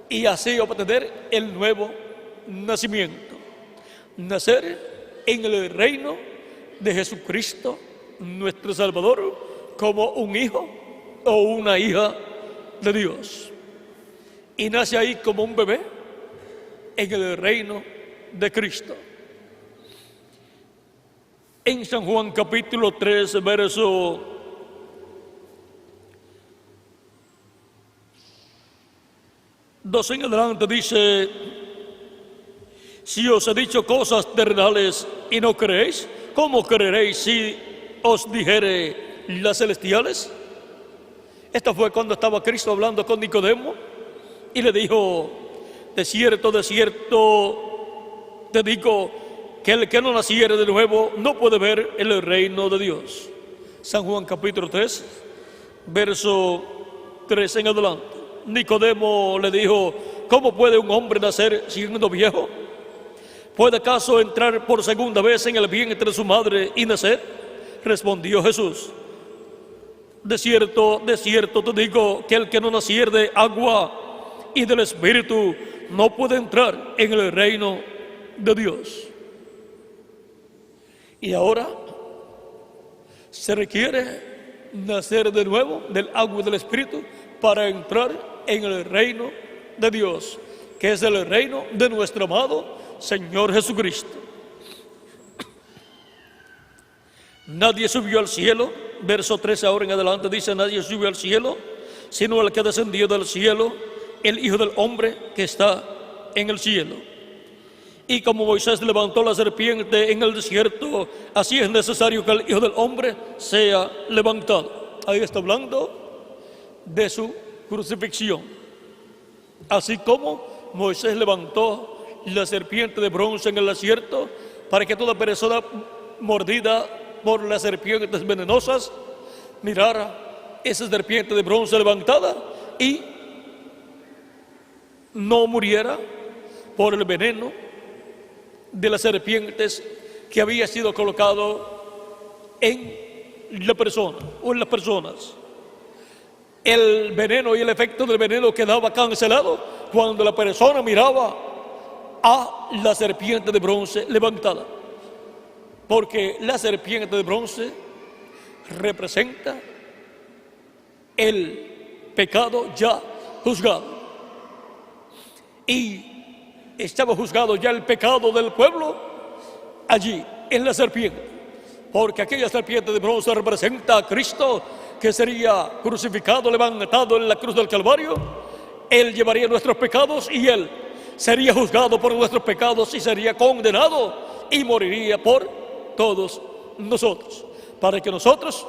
y así obtener el nuevo nacimiento, nacer en el reino de Jesucristo, nuestro Salvador, como un hijo o una hija de Dios. Y nace ahí como un bebé en el reino de Cristo. En San Juan capítulo 3, verso 12 en adelante dice: si os he dicho cosas terrenales y no creéis, ¿cómo creeréis si os dijere las celestiales? Esto fue cuando estaba Cristo hablando con Nicodemo y le dijo: de cierto, te digo que el que no naciere de nuevo no puede ver el reino de Dios. San Juan capítulo 3, verso 3 en adelante. Nicodemo le dijo: ¿cómo puede un hombre nacer siendo viejo? ¿Puede acaso entrar por segunda vez en el vientre de su madre y nacer? Respondió Jesús: de cierto, te digo que el que no naciere de agua y del Espíritu no puede entrar en el reino de Dios. Y ahora se requiere nacer de nuevo del agua y del Espíritu para entrar en el reino de Dios, que es el reino de nuestro amado Señor Jesucristo. Nadie subió al cielo, verso 13 ahora en adelante dice: nadie subió al cielo, sino el que descendió del cielo, el Hijo del Hombre que está en el cielo. Y como Moisés levantó la serpiente en el desierto, así es necesario que el Hijo del Hombre sea levantado. Ahí está hablando de su crucifixión. Así como Moisés levantó la serpiente de bronce en el desierto para que toda persona mordida por las serpientes venenosas mirara esa serpiente de bronce levantada y no muriera por el veneno de las serpientes que había sido colocado en la persona o en las personas. El veneno y el efecto del veneno quedaba cancelado cuando la persona miraba a la serpiente de bronce levantada, porque la serpiente de bronce representa el pecado ya juzgado, y estaba juzgado ya el pecado del pueblo allí en la serpiente, porque aquella serpiente de bronce representa a Cristo, que sería crucificado, levantado en la cruz del Calvario. Él llevaría nuestros pecados y Él sería juzgado por nuestros pecados y sería condenado y moriría por todos nosotros, para que nosotros,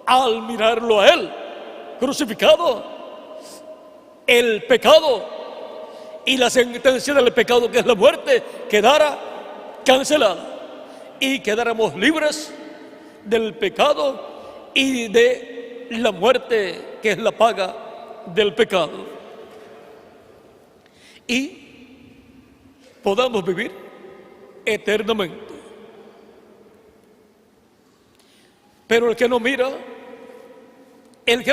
al mirarlo a Él crucificado, el pecado y la sentencia del pecado, que es la muerte, quedara cancelada y quedáramos libres del pecado y de la muerte, que es la paga del pecado, y podamos vivir eternamente. Pero el que no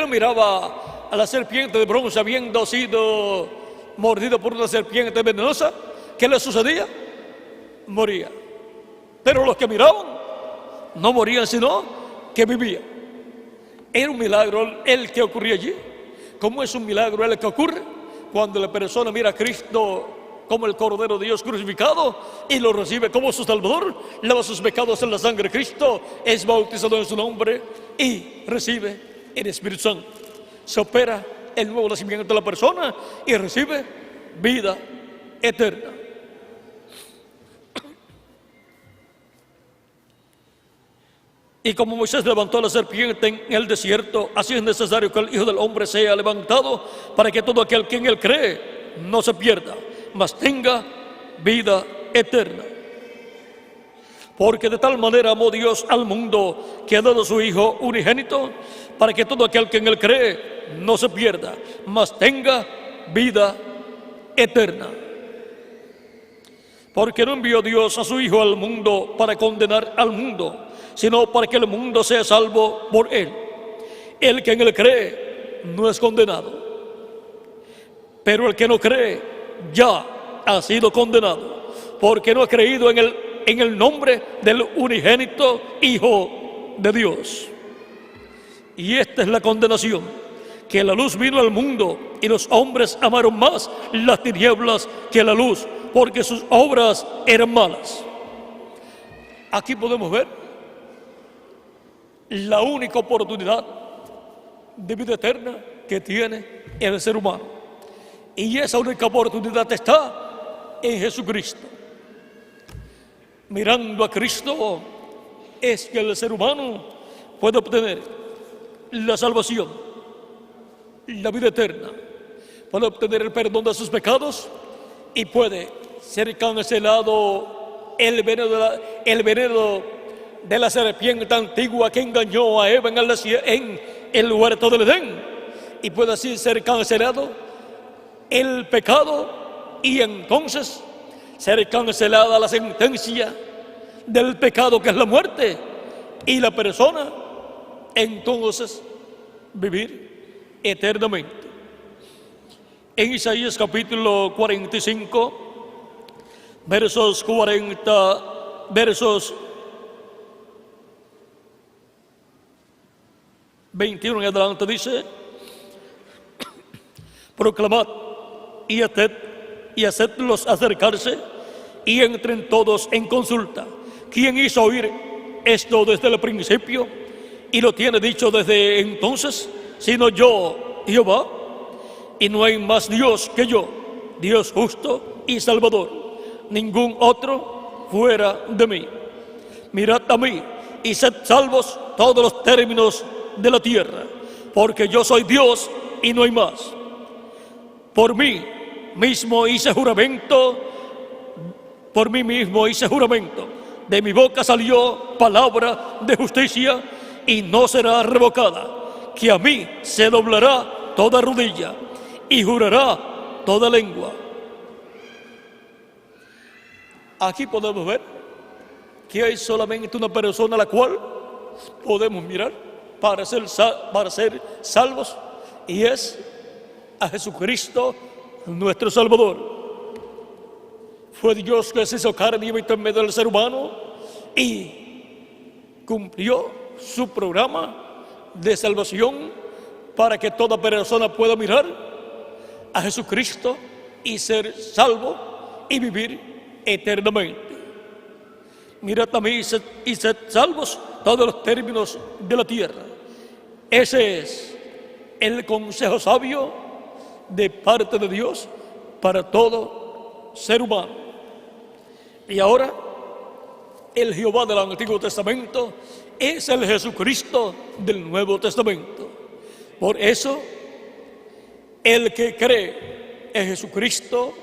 miraba a la serpiente de bronce habiendo sido mordido por una serpiente venenosa, ¿qué le sucedía? Moría. Pero los que miraban no morían, sino que vivían. Era un milagro el que ocurría allí, como es un milagro el que ocurre cuando la persona mira a Cristo como el Cordero de Dios crucificado y lo recibe como su Salvador, lava sus pecados en la sangre de Cristo, es bautizado en su nombre y recibe el Espíritu Santo. Se opera el nuevo nacimiento de la persona y recibe vida eterna. Y como Moisés levantó la serpiente en el desierto, así es necesario que el Hijo del Hombre sea levantado, para que todo aquel que en él cree no se pierda, mas tenga vida eterna. Porque de tal manera amó Dios al mundo, que ha dado a su Hijo unigénito, para que todo aquel que en él cree no se pierda, mas tenga vida eterna. Porque no envió Dios a su Hijo al mundo para condenar al mundo, sino para que el mundo sea salvo por él. El que en él cree no es condenado, pero el que no cree ya ha sido condenado, porque no ha creído en el nombre del unigénito Hijo de Dios. Y esta es la condenación, que la luz vino al mundo y los hombres amaron más las tinieblas que la luz, porque sus obras eran malas. Aquí podemos ver la única oportunidad de vida eterna que tiene el ser humano, y esa única oportunidad está en Jesucristo. Mirando a Cristo es que el ser humano puede obtener la salvación, la vida eterna, puede obtener el perdón de sus pecados y puede ser cancelado el veneno de la serpiente antigua que engañó a Eva en el huerto del Edén, y puede así ser cancelado el pecado, y entonces ser cancelada la sentencia del pecado que es la muerte, y la persona entonces vivir eternamente. En Isaías capítulo 45, versos 21 en adelante dice: proclamad y hacedlos acercarse, y entren todos en consulta. ¿Quién hizo oír esto desde el principio y lo tiene dicho desde entonces? Sino yo, Jehová, y no hay más Dios que yo, Dios justo y Salvador, ningún otro fuera de mí. Mirad a mí y sed salvos todos los términos de la tierra, porque yo soy Dios y no hay más. Por mí mismo hice juramento, de mi boca salió palabra de justicia y no será revocada, que a mí se doblará toda rodilla y jurará toda lengua. Aquí podemos ver que hay solamente una persona a la cual podemos mirar para ser salvos, y es a Jesucristo, nuestro Salvador. Fue Dios que se hizo carne y habitó en medio del ser humano y cumplió su programa de salvación para que toda persona pueda mirar a Jesucristo y ser salvo y vivir eternamente. Mirad a mí y sed salvos todos los términos de la tierra. Ese es el consejo sabio de parte de Dios para todo ser humano. Y ahora, el Jehová del Antiguo Testamento es el Jesucristo del Nuevo Testamento. Por eso, el que cree en Jesucristo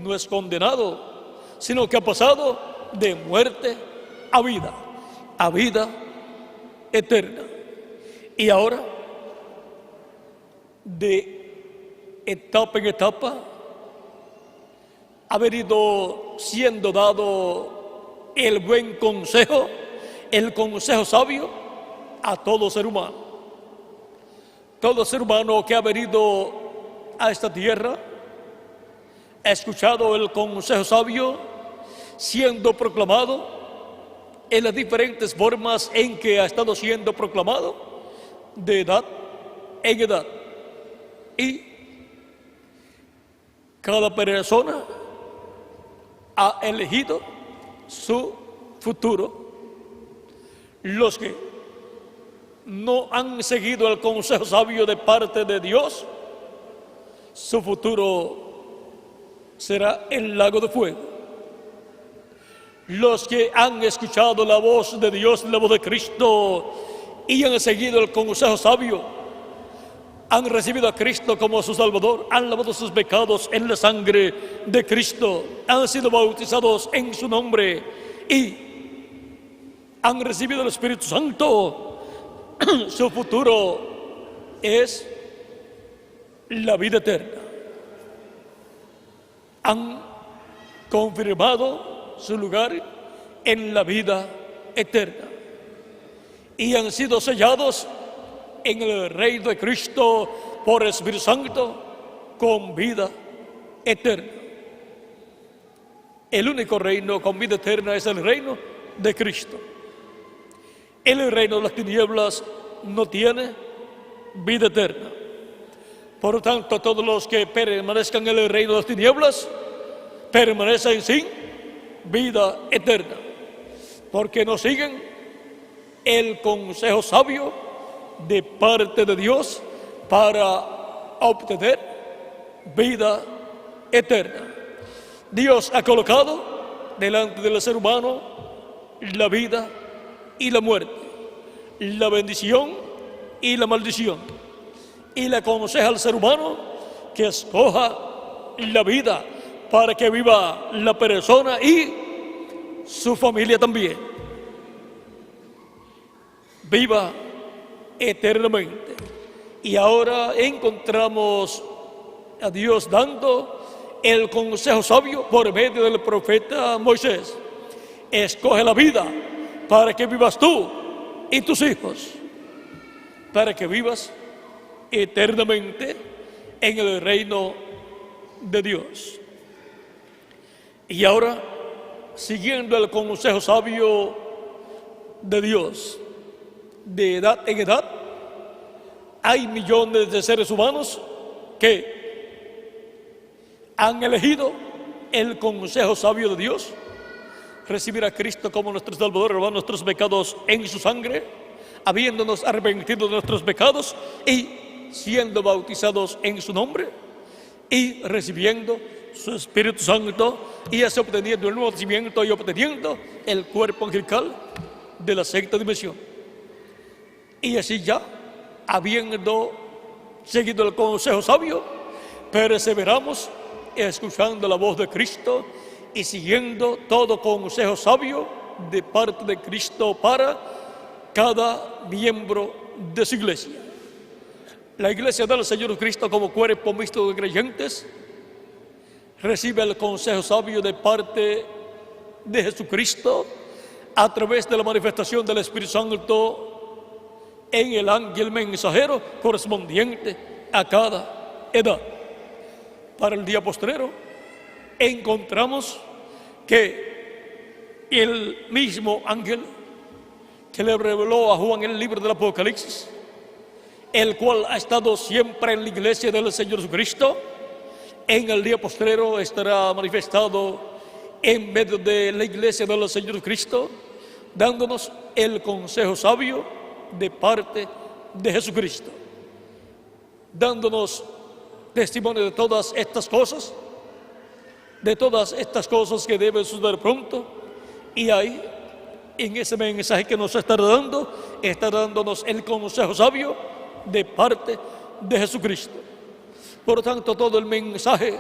no es condenado, sino que ha pasado de muerte a vida eterna. Y ahora, de etapa en etapa, ha venido siendo dado el buen consejo, el consejo sabio a todo ser humano. Todo ser humano que ha venido a esta tierra ha escuchado el consejo sabio siendo proclamado en las diferentes formas en que ha estado siendo proclamado, de edad en edad. Y cada persona ha elegido su futuro. Los que no han seguido el consejo sabio de parte de Dios, su futuro será el lago de fuego. Los que han escuchado la voz de Dios, la voz de Cristo, y han seguido el consejo sabio, han recibido a Cristo como su Salvador, han lavado sus pecados en la sangre de Cristo, han sido bautizados en su nombre y han recibido el Espíritu Santo, su futuro es la vida eterna. Han confirmado su lugar en la vida eterna y han sido sellados en el reino de Cristo por el Espíritu Santo con vida eterna. El único reino con vida eterna es el reino de Cristo. El reino de las tinieblas no tiene vida eterna. Por lo tanto, todos los que permanezcan en el reino de las tinieblas permanecen sin vida eterna, porque no siguen el consejo sabio de parte de Dios para obtener vida eterna. Dios ha colocado delante del ser humano la vida y la muerte, la bendición y la maldición, y le aconseja al ser humano que escoja la vida para que viva la persona y su familia también. Viva eternamente. Y ahora encontramos a Dios dando el consejo sabio por medio del profeta Moisés. Escoge la vida para que vivas tú y tus hijos, para que vivas eternamente en el reino de Dios. Y ahora, siguiendo el consejo sabio de Dios, de edad en edad, hay millones de seres humanos que han elegido el consejo sabio de Dios, recibir a Cristo como nuestro Salvador, lavar nuestros pecados en su sangre, habiéndonos arrepentido de nuestros pecados y siendo bautizados en su nombre y recibiendo su Espíritu Santo y así obteniendo el nuevo nacimiento y obteniendo el cuerpo angelical de la sexta dimensión. Y así ya, habiendo seguido el consejo sabio, perseveramos escuchando la voz de Cristo y siguiendo todo consejo sabio de parte de Cristo para cada miembro de su iglesia. La iglesia del Señor Cristo, como cuerpo mixto de creyentes, recibe el consejo sabio de parte de Jesucristo a través de la manifestación del Espíritu Santo en el ángel mensajero correspondiente a cada edad. Para el día postrero encontramos que el mismo ángel que le reveló a Juan el libro del Apocalipsis, el cual ha estado siempre en la iglesia del Señor Jesucristo, en el día postrero estará manifestado en medio de la iglesia del Señor Jesucristo, dándonos el consejo sabio de parte de Jesucristo, dándonos testimonio de todas estas cosas que deben suceder pronto. Y ahí, en ese mensaje que nos está dándonos el consejo sabio de parte de Jesucristo. Por lo tanto, todo el mensaje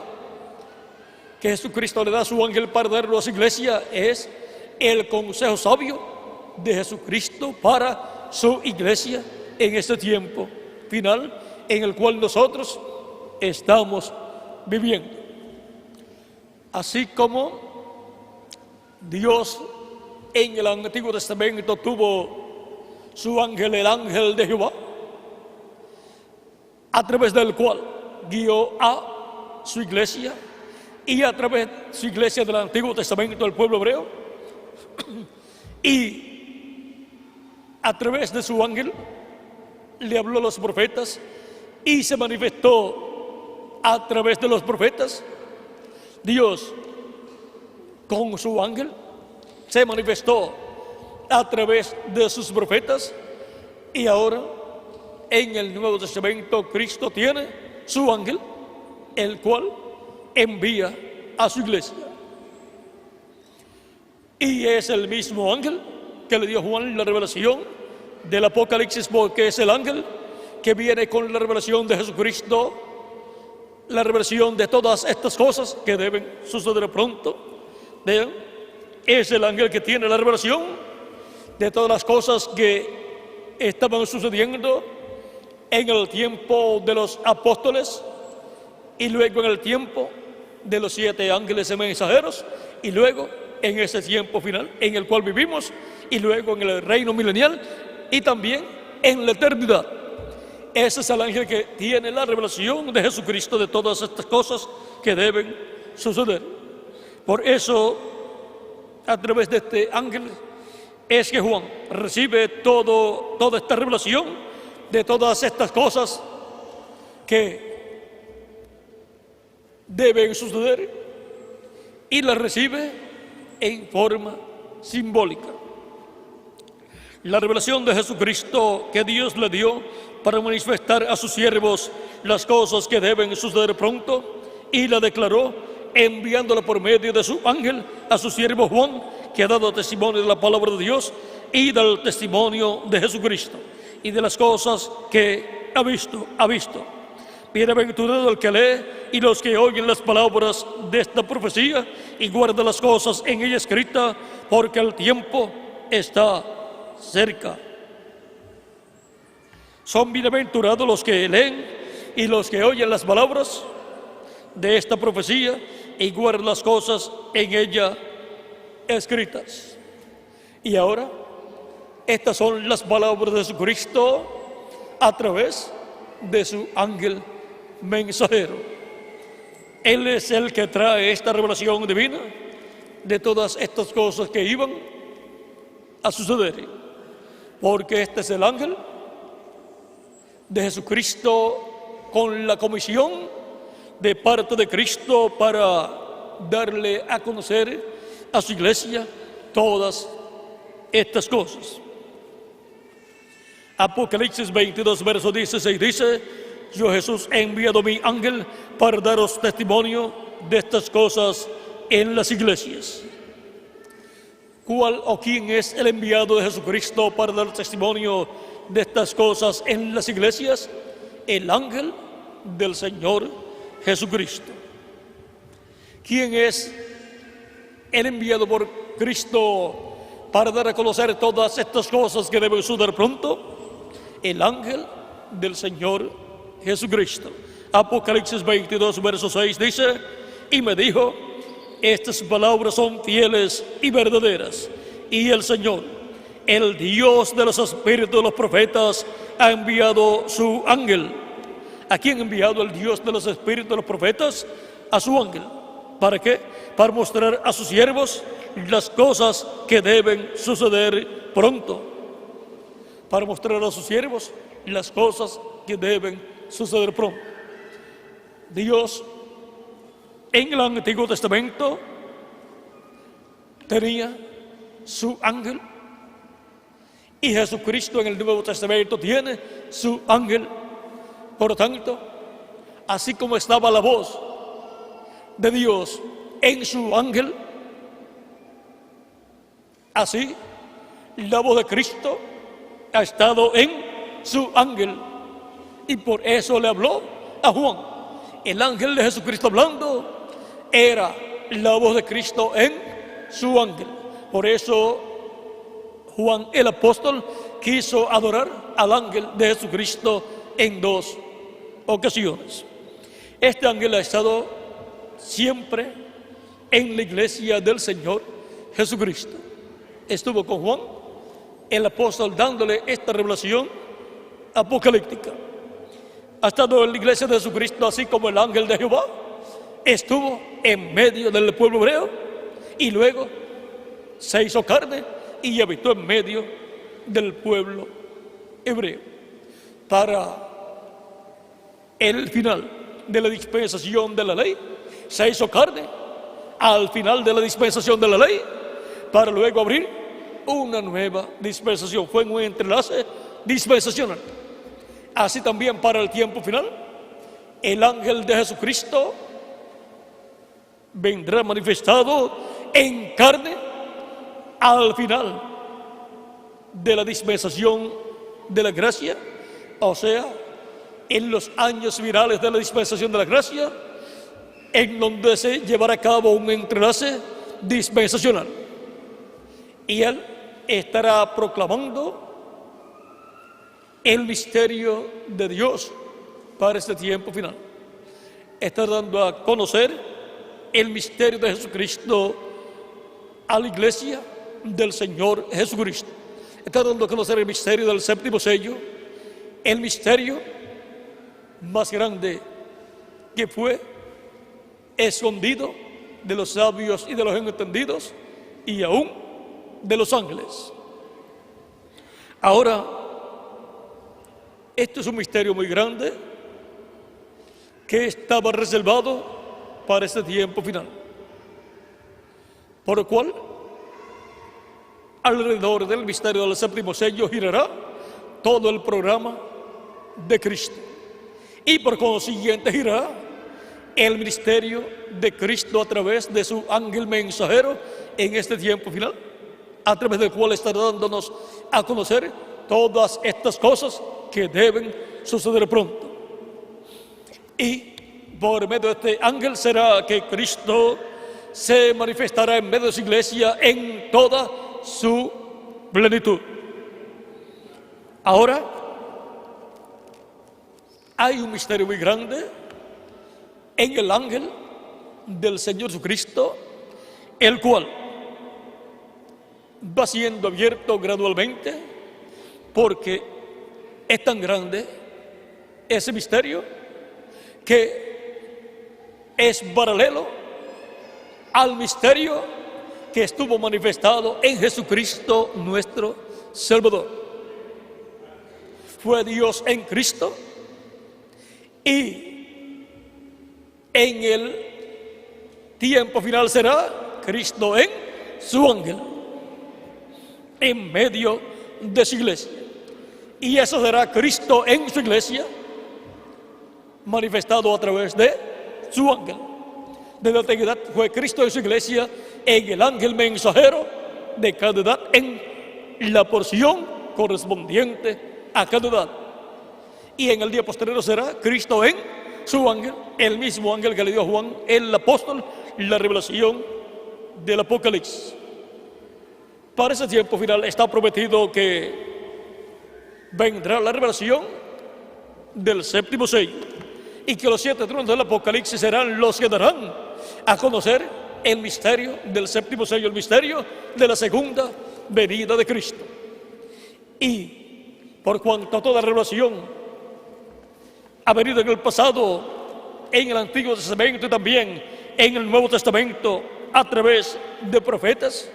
que Jesucristo le da a su ángel para darlo a su iglesia es el consejo sabio de Jesucristo para su iglesia en este tiempo final en el cual nosotros estamos viviendo. Así como Dios en el Antiguo Testamento tuvo su ángel, el ángel de Jehová, a través del cual guió a su iglesia y a través de su iglesia del Antiguo Testamento del pueblo hebreo, y a través de su ángel le habló a los profetas y se manifestó a través de los profetas. Dios con su ángel se manifestó a través de sus profetas, y ahora en el Nuevo Testamento Cristo tiene su ángel, el cual envía a su iglesia. Y es el mismo ángel que le dio a Juan la revelación del Apocalipsis, porque es el ángel que viene con la revelación de Jesucristo, la revelación de todas estas cosas que deben suceder pronto. Vean, es el ángel que tiene la revelación de todas las cosas que estaban sucediendo en el tiempo de los apóstoles, y luego en el tiempo de los 7 ángeles y mensajeros, y luego en ese tiempo final en el cual vivimos, y luego en el reino milenial, y también en la eternidad. Ese es el ángel que tiene la revelación de Jesucristo de todas estas cosas que deben suceder. Por eso, a través de este ángel es que Juan recibe toda esta revelación de todas estas cosas que deben suceder, y las recibe en forma simbólica. La revelación de Jesucristo que Dios le dio para manifestar a sus siervos las cosas que deben suceder pronto, y la declaró enviándola por medio de su ángel a su siervo Juan, que ha dado testimonio de la palabra de Dios y del testimonio de Jesucristo y de las cosas que ha visto. Bienaventurado el que lee y los que oyen las palabras de esta profecía y guardan las cosas en ella escritas, porque el tiempo está cerca. Son bienaventurados los que leen y los que oyen las palabras de esta profecía y guarda las cosas en ella escritas. Y ahora, estas son las palabras de Jesucristo a través de su ángel mensajero. Él es el que trae esta revelación divina de todas estas cosas que iban a suceder, porque este es el ángel de Jesucristo con la comisión de parte de Cristo para darle a conocer a su iglesia todas estas cosas. Apocalipsis 22, verso 16 dice: yo Jesús he enviado mi ángel para daros testimonio de estas cosas en las iglesias. ¿Cuál o quién es el enviado de Jesucristo para dar testimonio de estas cosas en las iglesias? El ángel del Señor Jesucristo. ¿Quién es el enviado por Cristo para dar a conocer todas estas cosas que deben suceder pronto? El ángel del Señor Jesucristo. Apocalipsis 22, verso 6 dice: y me dijo, estas palabras son fieles y verdaderas, y el Señor, el Dios de los espíritus de los profetas, ha enviado su ángel. ¿A quién ha enviado el Dios de los espíritus de los profetas? A su ángel. ¿Para qué? Para mostrar a sus siervos las cosas que deben suceder pronto. Para mostrar a sus siervos las cosas que deben suceder pronto. Dios en el Antiguo Testamento tenía su ángel, y Jesucristo en el Nuevo Testamento tiene su ángel. Por lo tanto, así como estaba la voz de Dios en su ángel, así la voz de Cristo ha estado en su ángel, y por eso le habló a Juan. El ángel de Jesucristo hablando era la voz de Cristo en su ángel. Por eso Juan el apóstol quiso adorar al ángel de Jesucristo en dos ocasiones. Este ángel ha estado siempre en la iglesia del Señor Jesucristo. Estuvo con Juan el apóstol dándole esta revelación apocalíptica. Ha estado en la iglesia de Jesucristo, así como el ángel de Jehová estuvo en medio del pueblo hebreo, y luego se hizo carne y habitó en medio del pueblo hebreo. Para el final de la dispensación de la ley, se hizo carne al final de la dispensación de la ley, para luego abrir una nueva dispensación. Fue en un entrelace dispensacional. Así también para el tiempo final, el ángel de Jesucristo vendrá manifestado en carne al final de la dispensación de la gracia, o sea, en los años virales de la dispensación de la gracia, en donde se llevará a cabo un entrelace dispensacional. Y él estará proclamando el misterio de Dios para este tiempo final. Está dando a conocer el misterio de Jesucristo a la iglesia del Señor Jesucristo. Está dando a conocer el misterio del séptimo sello, el misterio más grande que fue escondido de los sabios y de los entendidos, y aún de los ángeles. Ahora, esto es un misterio muy grande que estaba reservado para este tiempo final, por lo cual alrededor del misterio del séptimo sello girará todo el programa de Cristo, y por consiguiente girará el ministerio de Cristo a través de su ángel mensajero en este tiempo final, a través del cual estará dándonos a conocer todas estas cosas que deben suceder pronto. Y por medio de este ángel será que Cristo se manifestará en medio de su iglesia en toda su plenitud. Ahora, hay un misterio muy grande en el ángel del Señor Jesucristo, el cual va siendo abierto gradualmente, porque es tan grande ese misterio que es paralelo al misterio que estuvo manifestado en Jesucristo nuestro Salvador. Fue Dios en Cristo, y en el tiempo final será Cristo en su ángel, en medio de su iglesia. Y eso será Cristo en su iglesia, manifestado a través de su ángel. Desde la antigüedad fue Cristo en su iglesia, en el ángel mensajero de cada edad, en la porción correspondiente a cada edad. Y en el día posterior será Cristo en su ángel, el mismo ángel que le dio a Juan el apóstol la revelación del Apocalipsis. Para ese tiempo final está prometido que vendrá la revelación del séptimo sello, y que los 7 tronos del Apocalipsis serán los que darán a conocer el misterio del séptimo sello, el misterio de la segunda venida de Cristo. Y por cuanto toda revelación ha venido en el pasado, en el Antiguo Testamento y también en el Nuevo Testamento a través de profetas,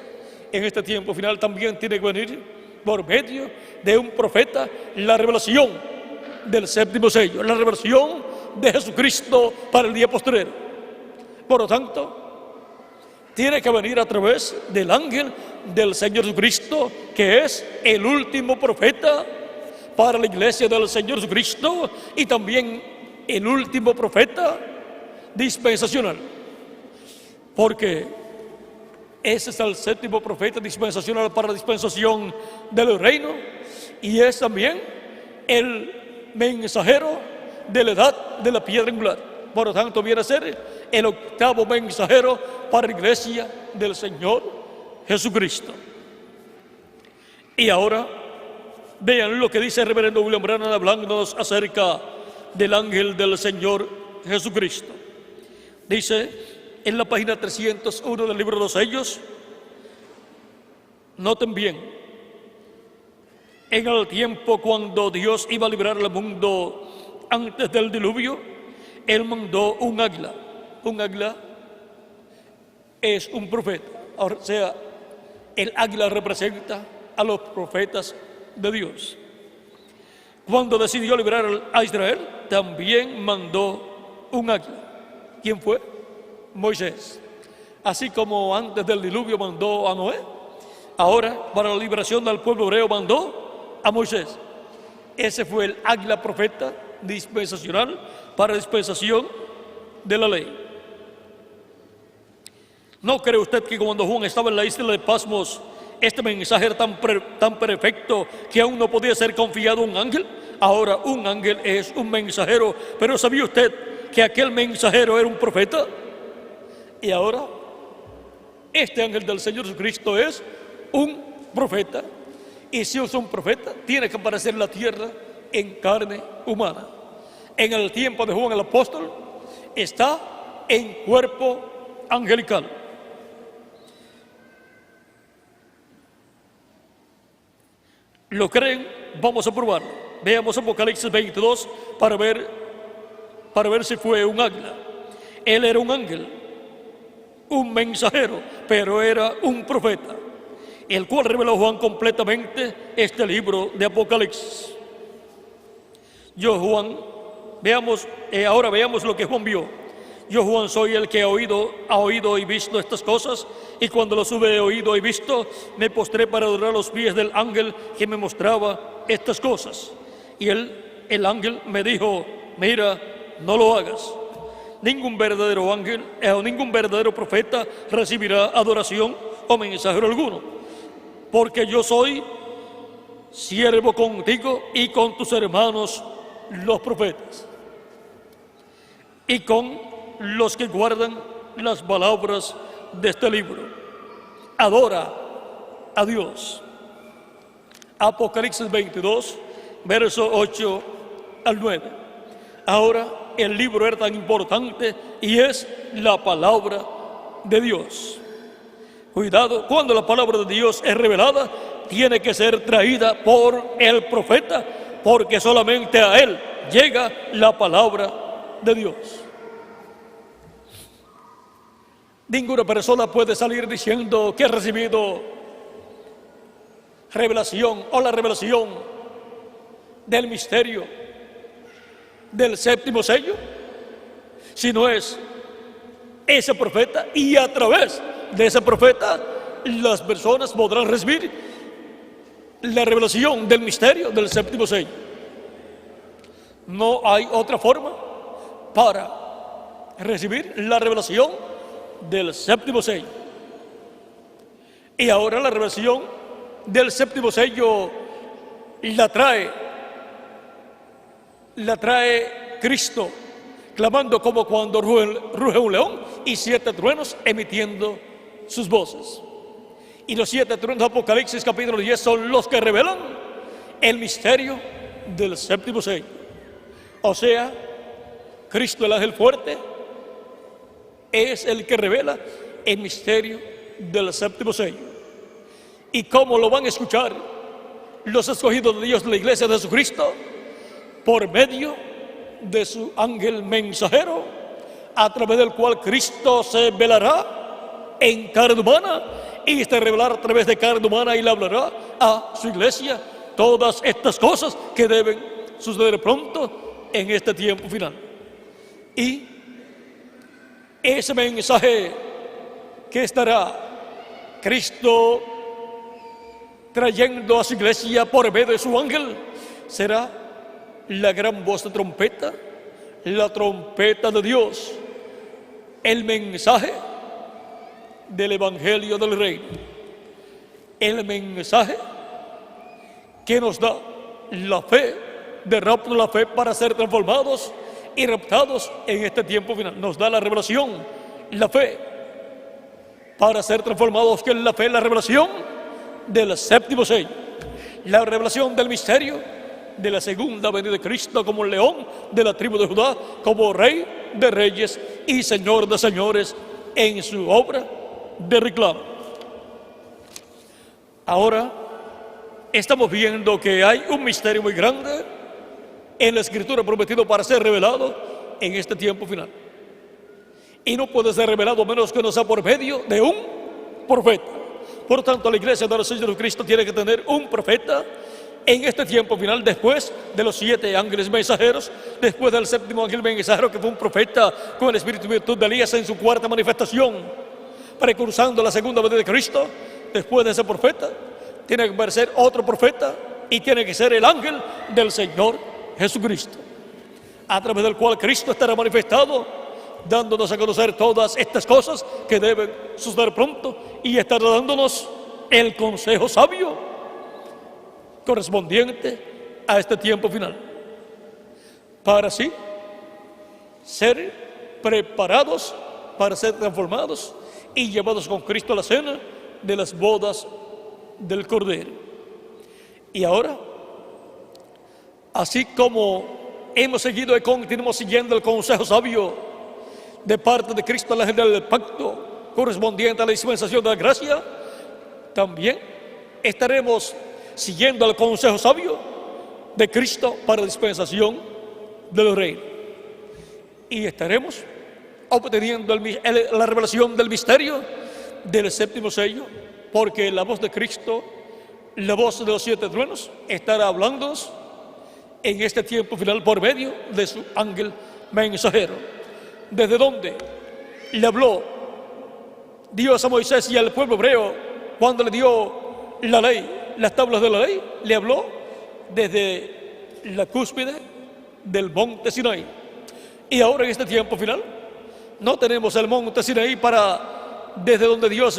en este tiempo final también tiene que venir por medio de un profeta la revelación del séptimo sello, la revelación de Jesucristo para el día posterior. Por lo tanto, tiene que venir a través del ángel del Señor Jesucristo, que es el último profeta para la iglesia del Señor Jesucristo, y también el último profeta dispensacional, porque ese es el séptimo profeta dispensacional para la dispensación del reino, y es también el mensajero de la edad de la piedra angular. Por lo tanto, viene a ser el octavo mensajero para la iglesia del Señor Jesucristo. Y ahora vean lo que dice el reverendo William Branham hablándonos acerca del ángel del Señor Jesucristo. Dice en la página 301 del libro de los sellos, noten bien, en el tiempo cuando Dios iba a librar al mundo antes del diluvio, Él mandó un águila. Un águila es un profeta, o sea, el águila representa a los profetas de Dios. Cuando decidió liberar a Israel, también mandó un águila. ¿Quién fue? Moisés. Así como antes del diluvio mandó a Noé, ahora para la liberación del pueblo hebreo mandó a Moisés. Ese fue el águila profeta dispensacional para la dispensación de la ley. ¿No cree usted que cuando Juan estaba en la isla de Pasmos, este mensaje era tan perfecto que aún no podía ser confiado a un ángel? Ahora un ángel es un mensajero, pero ¿sabía usted que aquel mensajero era un profeta? Y ahora este ángel del Señor Jesucristo es un profeta, y si es un profeta tiene que aparecer en la tierra en carne humana. En el tiempo de Juan el apóstol está en cuerpo angelical. ¿Lo creen? Vamos a probarlo. Veamos Apocalipsis 22 para ver si fue un águila. Él era un ángel, un mensajero, pero era un profeta, el cual reveló Juan completamente este libro de Apocalipsis. Ahora veamos lo que Juan vio. Yo, Juan, soy el que ha oído y visto estas cosas, y cuando los hube oído y visto, me postré para adorar los pies del ángel que me mostraba estas cosas. Y el ángel me dijo, mira, no lo hagas. Ningún verdadero ángel o ningún verdadero profeta recibirá adoración o mensajero alguno, porque yo soy siervo contigo y con tus hermanos los profetas, y con los que guardan las palabras de este libro. Adora a Dios. Apocalipsis 22, verso 8 al 9. Ahora el libro era tan importante y es la palabra de Dios. Cuidado, cuando la palabra de Dios es revelada, tiene que ser traída por el profeta, porque solamente a él llega la palabra de Dios. Ninguna persona puede salir diciendo que ha recibido revelación o la revelación del misterio del séptimo sello, si no es ese profeta, y a través de ese profeta las personas podrán recibir la revelación del misterio del séptimo sello. No hay otra forma para recibir la revelación del séptimo sello. Y ahora la revelación del séptimo sello la trae Cristo, clamando como cuando ruge un león, y 7 truenos emitiendo sus voces. Y los 7 truenos de Apocalipsis capítulo 10 son los que revelan el misterio del séptimo sello. O sea, Cristo, el ángel fuerte, es el que revela el misterio del séptimo sello. ¿Y cómo lo van a escuchar los escogidos de Dios de la iglesia de Jesucristo? Por medio de su ángel mensajero, a través del cual Cristo se velará en carne humana y se revelará a través de carne humana y le hablará a su iglesia todas estas cosas que deben suceder pronto en este tiempo final. Y ese mensaje que estará Cristo trayendo a su iglesia por medio de su ángel será la gran voz de trompeta, la trompeta de Dios, el mensaje del evangelio del reino, el mensaje que nos da la fe, de rapto de la fe para ser transformados y raptados en este tiempo final. Nos da la revelación, la fe para ser transformados, que es la fe, la revelación del séptimo sello, la revelación del misterio de la segunda venida de Cristo como león de la tribu de Judá, como rey de reyes y señor de señores en su obra de reclamo. Ahora estamos viendo que hay un misterio muy grande en la Escritura prometido para ser revelado en este tiempo final. Y no puede ser revelado a menos que no sea por medio de un profeta. Por tanto, la iglesia del Señor Jesucristo tiene que tener un profeta en este tiempo final, después de los 7 ángeles mensajeros, después del séptimo ángel mensajero, que fue un profeta con el espíritu y virtud de Elías en su 4ª manifestación, precursando la segunda venida de Cristo. Después de ese profeta tiene que aparecer otro profeta, y tiene que ser el ángel del Señor Jesucristo, a través del cual Cristo estará manifestado, dándonos a conocer todas estas cosas que deben suceder pronto, y estará dándonos el consejo sabio correspondiente a este tiempo final, para así ser preparados para ser transformados y llevados con Cristo a la cena de las bodas del Cordero. Y ahora, así como hemos seguido y continuamos siguiendo el consejo sabio de parte de Cristo, la ángel del pacto correspondiente a la dispensación de la gracia, también estaremos siguiendo el consejo sabio de Cristo para la dispensación del reino, y estaremos obteniendo la revelación del misterio del séptimo sello, porque la voz de Cristo, la voz de los 7 truenos, estará hablándonos en este tiempo final por medio de su ángel mensajero. ¿Desde dónde le habló Dios a Moisés y al pueblo hebreo cuando le dio la ley, las tablas de la ley? Le habló desde la cúspide del monte Sinaí. Y ahora en este tiempo final no tenemos el monte Sinaí desde donde Dios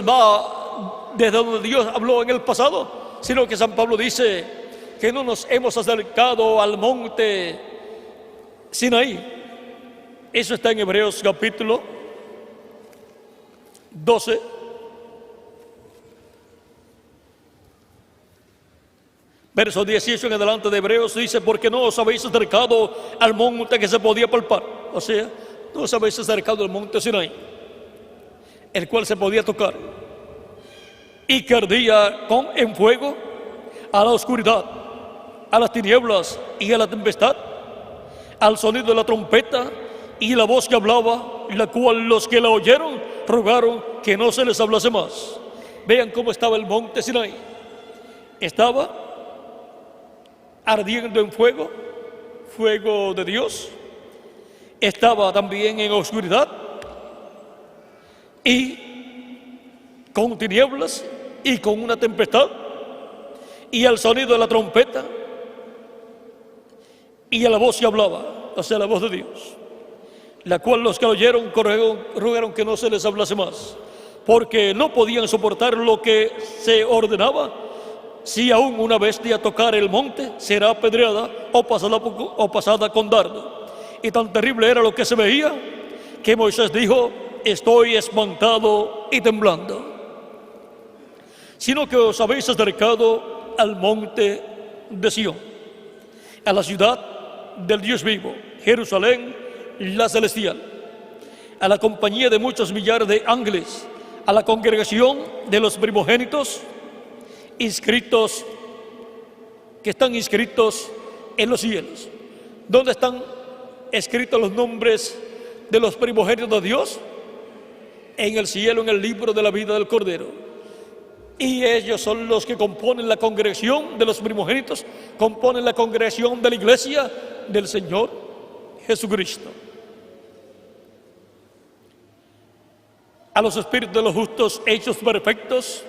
habló en el pasado, sino que San Pablo dice que no nos hemos acercado al monte Sinaí. Eso está en Hebreos capítulo 12, Verso 18 en adelante de Hebreos dice: porque no os habéis acercado al monte que se podía palpar. O sea, no os habéis acercado al monte Sinaí, el cual se podía tocar, y que ardía en fuego, a la oscuridad, a las tinieblas y a la tempestad, al sonido de la trompeta y la voz que hablaba, la cual los que la oyeron rogaron que no se les hablase más. Vean cómo estaba el monte Sinaí. Estaba ardiendo en fuego, fuego de Dios. Estaba también en oscuridad y con tinieblas y con una tempestad, y al sonido de la trompeta y a la voz que hablaba, o sea, la voz de Dios, la cual los que oyeron rogaron que no se les hablase más, porque no podían soportar lo que se ordenaba. Si aún una bestia tocar el monte, será apedreada o pasada con dardo. Y tan terrible era lo que se veía, que Moisés dijo: estoy espantado y temblando. Sino que os habéis acercado al monte de Sión, a la ciudad del Dios vivo, Jerusalén, la celestial, a la compañía de muchos millares de ángeles, a la congregación de los primogénitos inscritos, que están inscritos en los cielos. ¿Dónde están escritos los nombres de los primogénitos de Dios? En el cielo, en el libro de la vida del Cordero. Y ellos son los que componen la congregación de los primogénitos, componen la congregación de la iglesia del Señor Jesucristo. A los espíritus de los justos hechos perfectos,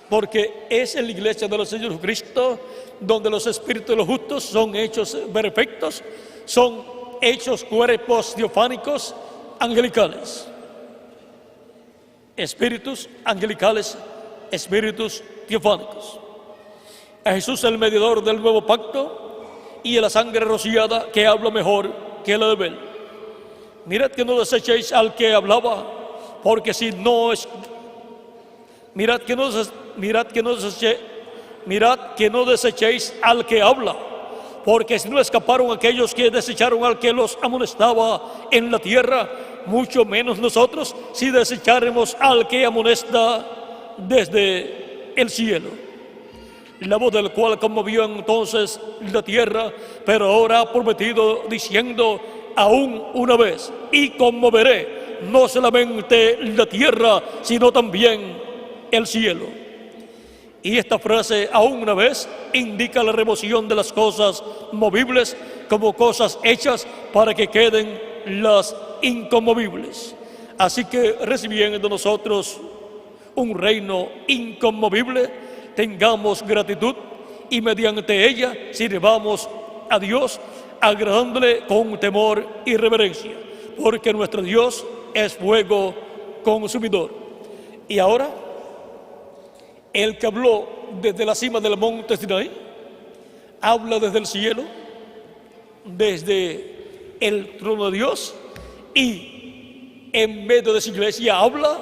porque es en la iglesia de los Señor Jesucristo donde los espíritus de los justos son hechos perfectos, son hechos cuerpos teofánicos angelicales. Espíritus angelicales, espíritus teofánicos. A Jesús, el mediador del nuevo pacto, y a la sangre rociada que habla mejor que la de Abel. Mirad que no desechéis al que hablaba, porque si no es... Mirad que no desechéis al que habla, porque si no escaparon aquellos que desecharon al que los amonestaba en la tierra, mucho menos nosotros si desecharemos al que amonesta desde el cielo. La voz del cual conmovió entonces la tierra, pero ahora ha prometido diciendo: aún una vez, y conmoveré no solamente la tierra, sino también el cielo. Y esta frase, aún una vez, indica la remoción de las cosas movibles como cosas hechas para que queden las inconmovibles. Así que recibiendo nosotros un reino inconmovible, tengamos gratitud y mediante ella sirvamos a Dios, agradándole con temor y reverencia, porque nuestro Dios es fuego consumidor. Y ahora, el que habló desde la cima del monte Sinaí, habla desde el cielo, desde el trono de Dios, y en medio de su iglesia habla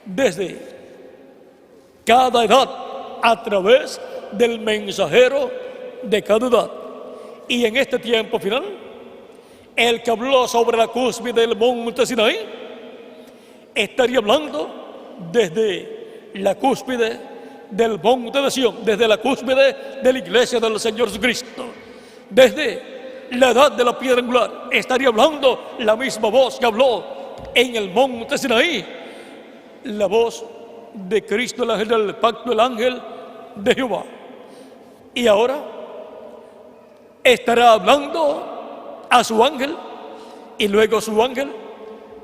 desde cada edad a través del mensajero de cada edad. Y en este tiempo final, el que habló sobre la cúspide del monte Sinaí estaría hablando desde la cúspide del monte de Sión, desde la cúspide de la iglesia del Señor Jesucristo, desde la edad de la piedra angular. Estaría hablando la misma voz que habló en el monte Sinaí, la voz de Cristo, el ángel del pacto, el ángel de Jehová. Y ahora estará hablando a su ángel, y luego su ángel,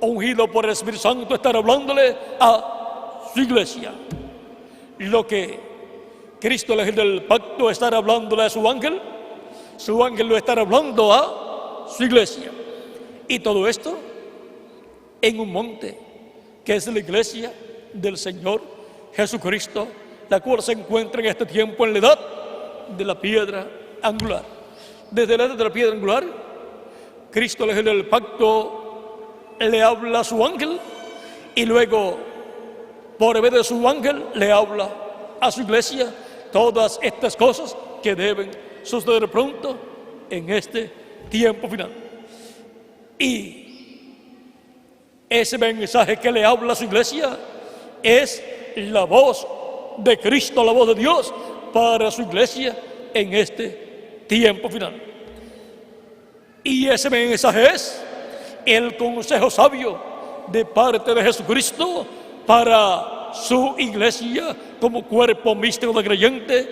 ungido por el Espíritu Santo, estará hablándole a su iglesia. Lo que Cristo, el ángel del pacto, estará hablándole a su ángel lo estará hablando a su iglesia. Y todo esto en un monte que es la iglesia del Señor Jesucristo, la cual se encuentra en este tiempo en la edad de la piedra angular. Desde la edad de la piedra angular, Cristo, el ángel del pacto, le habla a su ángel, y luego por medio de su ángel le habla a su iglesia, todas estas cosas que deben suceder pronto en este tiempo final. Y ese mensaje que le habla a su iglesia es la voz de Cristo, la voz de Dios para su iglesia en este tiempo final. Y ese mensaje es el consejo sabio de parte de Jesucristo para su iglesia como cuerpo místico de creyentes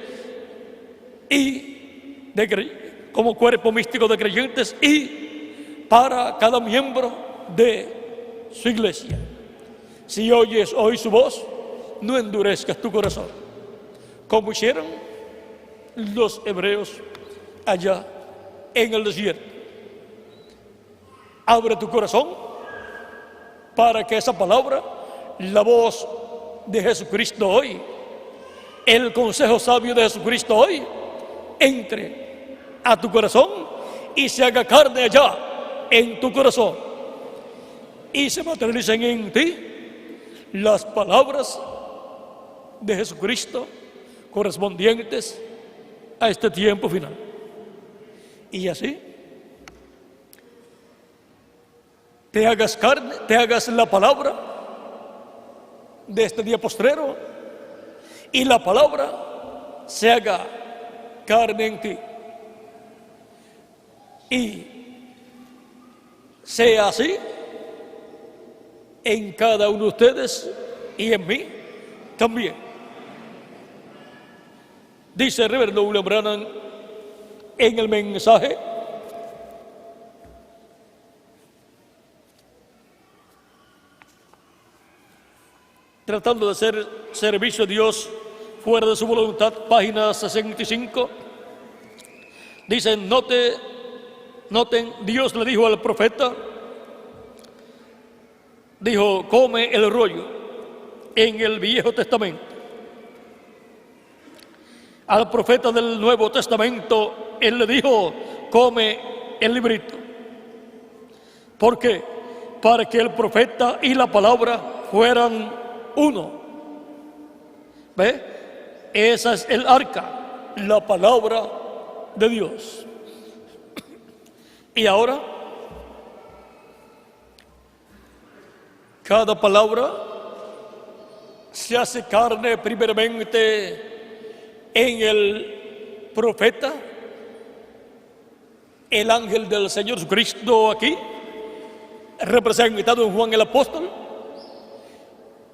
como cuerpo místico de creyentes y para cada miembro de su iglesia. Si oyes hoy su voz, no endurezcas tu corazón, como hicieron los hebreos allá en el desierto. Abre tu corazón para que esa palabra, la voz de Jesucristo hoy, el consejo sabio de Jesucristo hoy, entre a tu corazón y se haga carne allá en tu corazón y se materialicen en ti las palabras de Jesucristo correspondientes a este tiempo final. Y así te hagas carne, te hagas la palabra de este día postrero y la palabra se haga carne en ti. Y sea así en cada uno de ustedes y en mí también. Dice el reverendo William Branham en el mensaje: tratando de hacer servicio a Dios fuera de su voluntad, página 65, dicen, noten, Dios le dijo al profeta, dijo, come el rollo en el Viejo Testamento. Al profeta del Nuevo Testamento, él le dijo, come el librito. ¿Por qué? Para que el profeta y la palabra fueran uno. ¿Ve? Esa es el arca, la palabra de Dios. Y ahora, cada palabra se hace carne primeramente en el profeta, el ángel del Señor Jesucristo aquí, representado en Juan el Apóstol,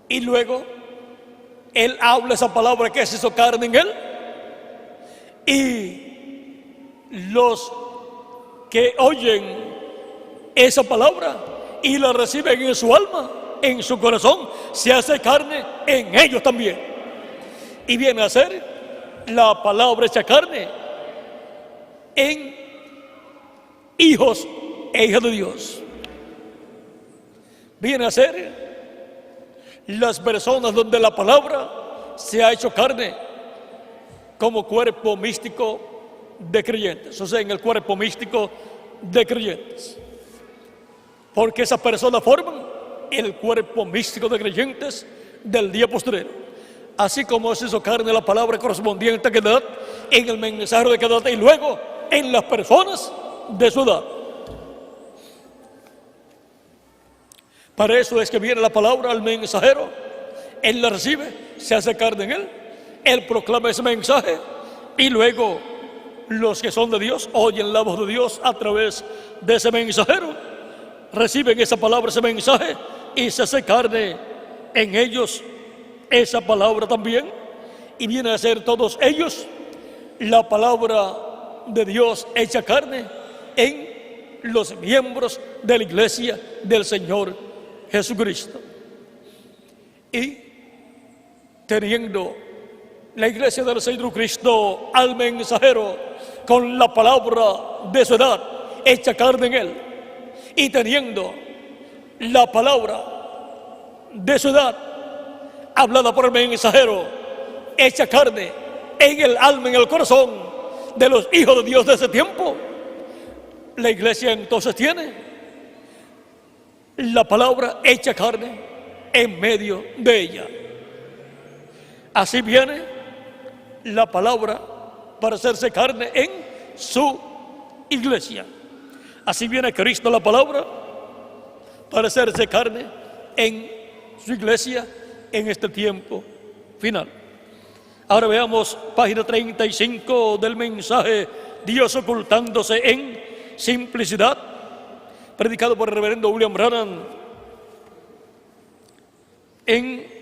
y luego él habla esa palabra que se hizo carne en él, y los que oyen esa palabra y la reciben en su alma, en su corazón, se hace carne en ellos también, y viene a ser la palabra hecha carne en hijos e hijas de Dios. Viene a ser las personas donde la palabra se ha hecho carne como cuerpo místico de creyentes, o sea, en el cuerpo místico de creyentes, porque esas personas forman el cuerpo místico de creyentes del día postrero. Así como se hizo carne la palabra correspondiente a cada edad, en el mensajero de cada edad y luego en las personas de su edad. Para eso es que viene la palabra al mensajero, él la recibe, se hace carne en él proclama ese mensaje y luego los que son de Dios oyen la voz de Dios a través de ese mensajero, reciben esa palabra, ese mensaje y se hace carne en ellos esa palabra también, y viene a ser todos ellos la palabra de Dios hecha carne en los miembros de la iglesia del Señor Jesucristo. Y teniendo la iglesia del Señor Cristo al mensajero con la palabra de su edad hecha carne en él, y teniendo la palabra de su edad hablada por el mensajero hecha carne en el alma, en el corazón de los hijos de Dios de ese tiempo, la iglesia entonces tiene la palabra hecha carne en medio de ella. Así viene la palabra para hacerse carne en su iglesia. Así viene Cristo, la palabra, para hacerse carne en su iglesia en este tiempo final. Ahora veamos página 35 del mensaje Dios ocultándose en simplicidad, predicado por el reverendo William Branham en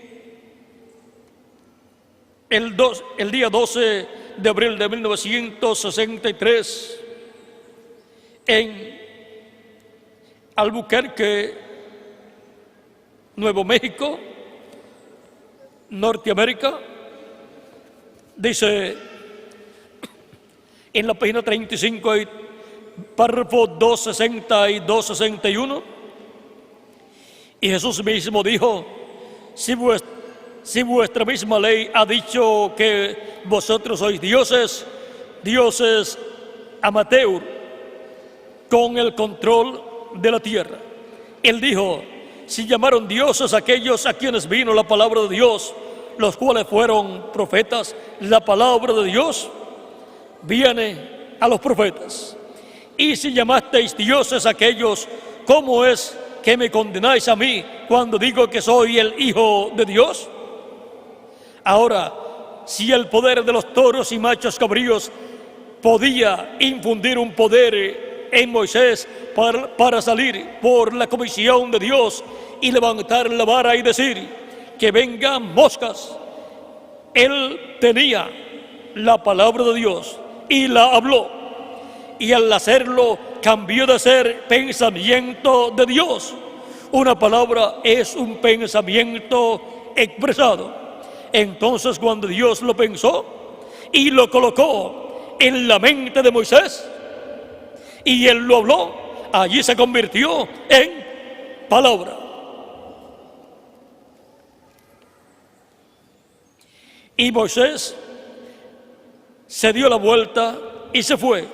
el día 12 de abril de 1963 en Albuquerque, Nuevo México, Norteamérica. Dice en la página 35, párrafo 260 y 261, y Jesús mismo dijo: si vuestra misma ley ha dicho que vosotros sois dioses amateur, con el control de la tierra. Él dijo: si llamaron dioses aquellos a quienes vino la palabra de Dios, los cuales fueron profetas, la palabra de Dios viene a los profetas. Y si llamasteis dioses aquellos, ¿cómo es que me condenáis a mí cuando digo que soy el Hijo de Dios? Ahora, si el poder de los toros y machos cabríos podía infundir un poder en Moisés para salir por la comisión de Dios y levantar la vara y decir que vengan moscas, él tenía la palabra de Dios y la habló, y al hacerlo cambió de ser pensamiento de Dios. Una palabra es un pensamiento expresado. Entonces, cuando Dios lo pensó y lo colocó en la mente de Moisés y él lo habló, allí se convirtió en palabra. Y Moisés se dio la vuelta y se fue.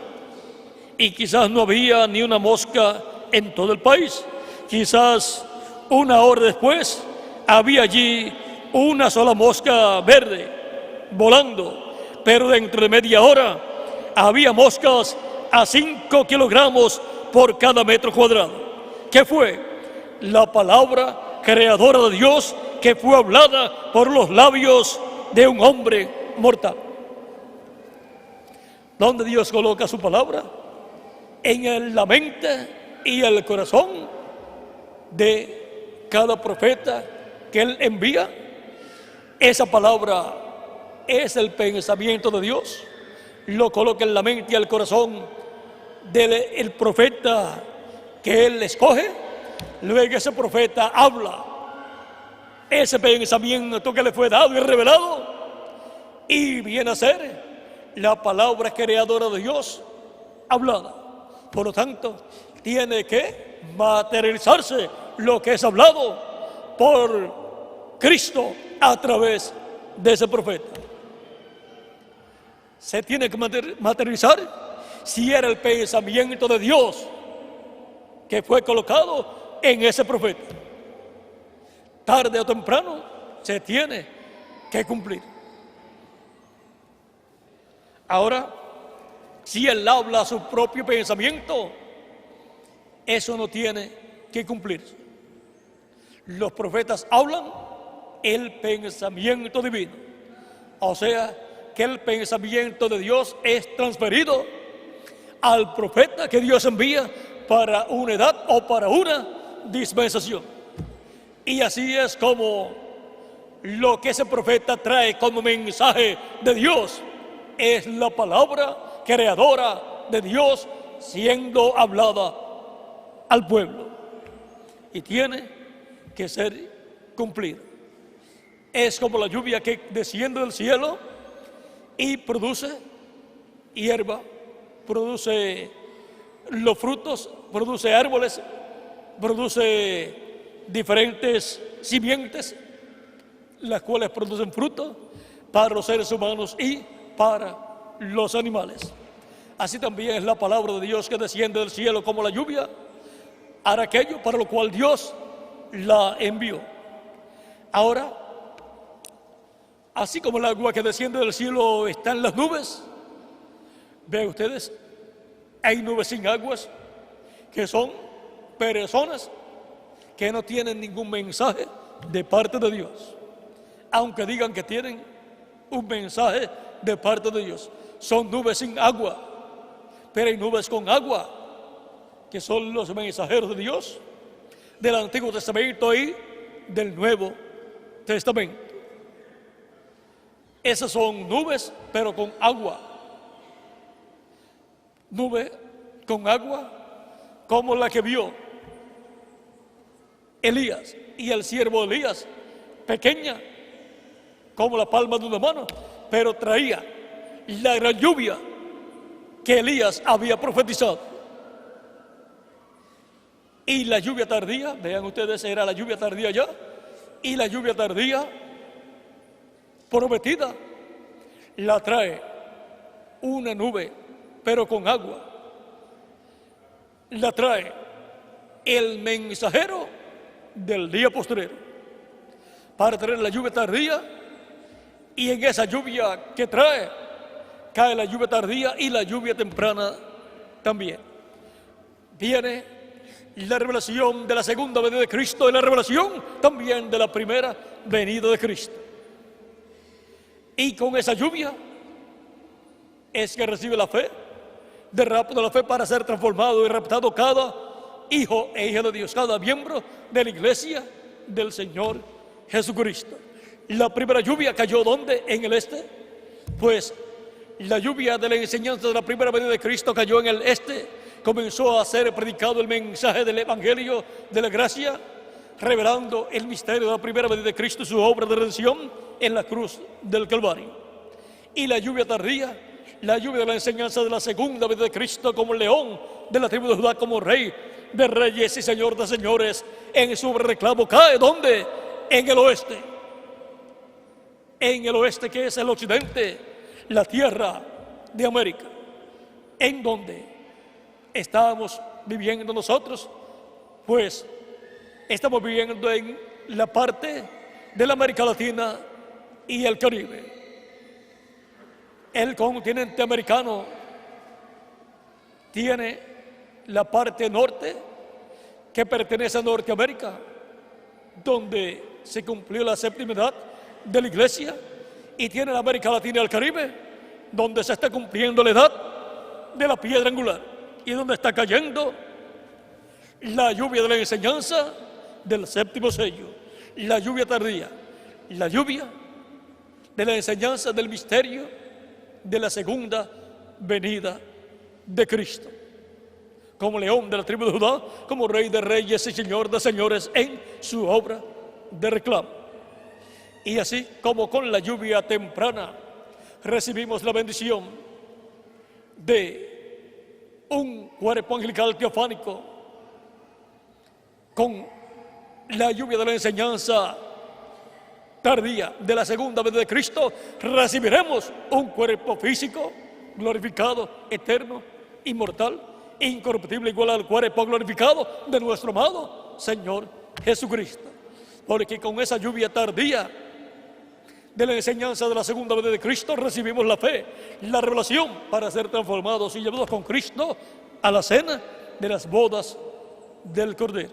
Y quizás no había ni una mosca en todo el país. Quizás una hora después había allí una sola mosca verde volando. Pero dentro de media hora había moscas a 5 kilogramos por cada metro cuadrado. ¿Qué fue? La palabra creadora de Dios que fue hablada por los labios de un hombre mortal. ¿Dónde Dios coloca su palabra? En la mente y el corazón de cada profeta que Él envía. Esa palabra es el pensamiento de Dios. Lo coloca en la mente y el corazón del profeta que Él escoge. Luego ese profeta habla ese pensamiento que le fue dado y revelado, y viene a ser la palabra creadora de Dios hablada. Por lo tanto, tiene que materializarse lo que es hablado por Cristo a través de ese profeta. Se tiene que materializar si era el pensamiento de Dios que fue colocado en ese profeta. Tarde o temprano se tiene que cumplir. Ahora, si él habla su propio pensamiento, eso no tiene que cumplirse. Los profetas hablan el pensamiento divino, o sea, que el pensamiento de Dios es transferido al profeta que Dios envía para una edad o para una dispensación. Y así es como lo que ese profeta trae como mensaje de Dios es la palabra creadora de Dios siendo hablada al pueblo, y tiene que ser cumplida. Es como la lluvia que desciende del cielo y produce hierba, produce los frutos, produce árboles, produce diferentes simientes, las cuales producen fruto para los seres humanos y para los animales. Así también es la palabra de Dios que desciende del cielo como la lluvia, hará aquello para lo cual Dios la envió. Ahora, Así como el agua que desciende del cielo está en las nubes, vean ustedes, hay nubes sin aguas que son personas que no tienen ningún mensaje de parte de Dios, aunque digan que tienen un mensaje de parte de Dios. Son nubes sin agua, pero hay nubes con agua, que son los mensajeros de Dios del Antiguo Testamento y del Nuevo Testamento. Esas son nubes, pero con agua. Nube con agua, como la que vio Elías y el siervo Elías, pequeña como la palma de una mano, pero traía la gran lluvia que Elías había profetizado. Y la lluvia tardía, vean ustedes, era la lluvia tardía ya, y la lluvia tardía prometida la trae una nube, pero con agua. La trae el mensajero del día postrero para traer la lluvia tardía, y en esa lluvia que trae cae la lluvia tardía y la lluvia temprana también. Viene la revelación de la segunda venida de Cristo y la revelación también de la primera venida de Cristo. Y con esa lluvia es que recibe la fe, de rapto de la fe, para ser transformado y raptado cada hijo e hija de Dios, cada miembro de la iglesia del Señor Jesucristo. La primera lluvia cayó ¿dónde? En el este. Pues la lluvia de la enseñanza de la primera venida de Cristo cayó en el este. Comenzó a ser predicado el mensaje del Evangelio de la gracia, revelando el misterio de la primera venida de Cristo y su obra de redención en la cruz del Calvario. Y la lluvia tardía, la lluvia de la enseñanza de la segunda venida de Cristo, como león de la tribu de Judá, como rey de reyes y señor de señores, en su reclamo cae ¿dónde? En el oeste. En el oeste, que es el occidente, la tierra de América, en donde estamos viviendo nosotros. Pues estamos viviendo en la parte de la América Latina y el Caribe. El continente americano tiene la parte norte, que pertenece a Norteamérica, donde se cumplió la séptima edad de la iglesia, y tiene la América Latina y el Caribe, donde se está cumpliendo la edad de la piedra angular, y donde está cayendo la lluvia de la enseñanza del séptimo sello, la lluvia tardía, la lluvia de la enseñanza del misterio de la segunda venida de Cristo, como león de la tribu de Judá, como rey de reyes y señor de señores, en su obra de reclamo. Y así como con la lluvia temprana recibimos la bendición de un cuerpo angelical teofánico, con la lluvia de la enseñanza tardía de la segunda venida de Cristo, recibiremos un cuerpo físico glorificado, eterno, inmortal, incorruptible, igual al cuerpo glorificado de nuestro amado Señor Jesucristo. Porque con esa lluvia tardía de la enseñanza de la segunda venida de Cristo recibimos la fe, la revelación, para ser transformados y llevados con Cristo a la cena de las bodas del Cordero.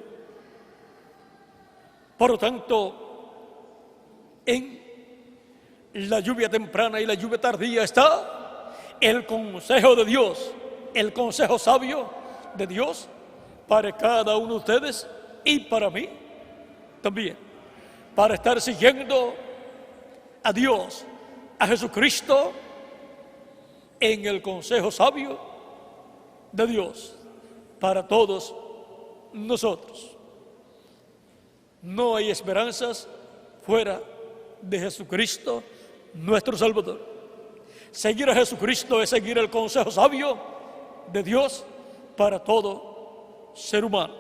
Por lo tanto, en la lluvia temprana y la lluvia tardía está el consejo de Dios, el consejo sabio de Dios para cada uno de ustedes y para mí también, para estar siguiendo a Dios, a Jesucristo, en el consejo sabio de Dios para todos nosotros. No hay esperanzas fuera de Jesucristo, nuestro Salvador. Seguir a Jesucristo es seguir el consejo sabio de Dios para todo ser humano.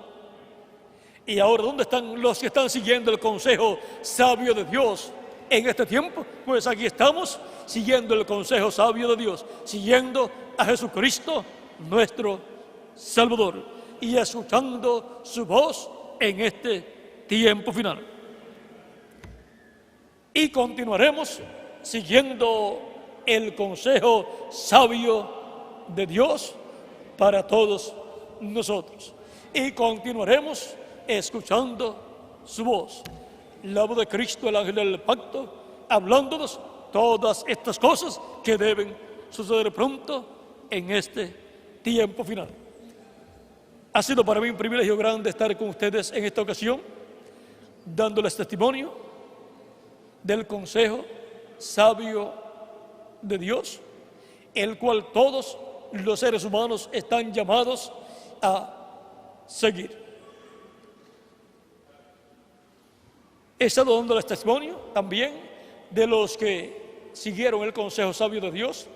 Y ahora, ¿dónde están los que están siguiendo el consejo sabio de Dios en este tiempo? Pues aquí estamos siguiendo el consejo sabio de Dios, siguiendo a Jesucristo, nuestro Salvador, y escuchando su voz en este tiempo final. Y continuaremos siguiendo el consejo sabio de Dios para todos nosotros. Y continuaremos escuchando su voz, la voz de Cristo, el ángel del pacto, hablándonos todas estas cosas que deben suceder pronto en este tiempo final. Ha sido para mí un privilegio grande estar con ustedes en esta ocasión, dándoles testimonio del consejo sabio de Dios, el cual todos los seres humanos están llamados a seguir. He estado dándoles testimonio también de los que siguieron el consejo sabio de Dios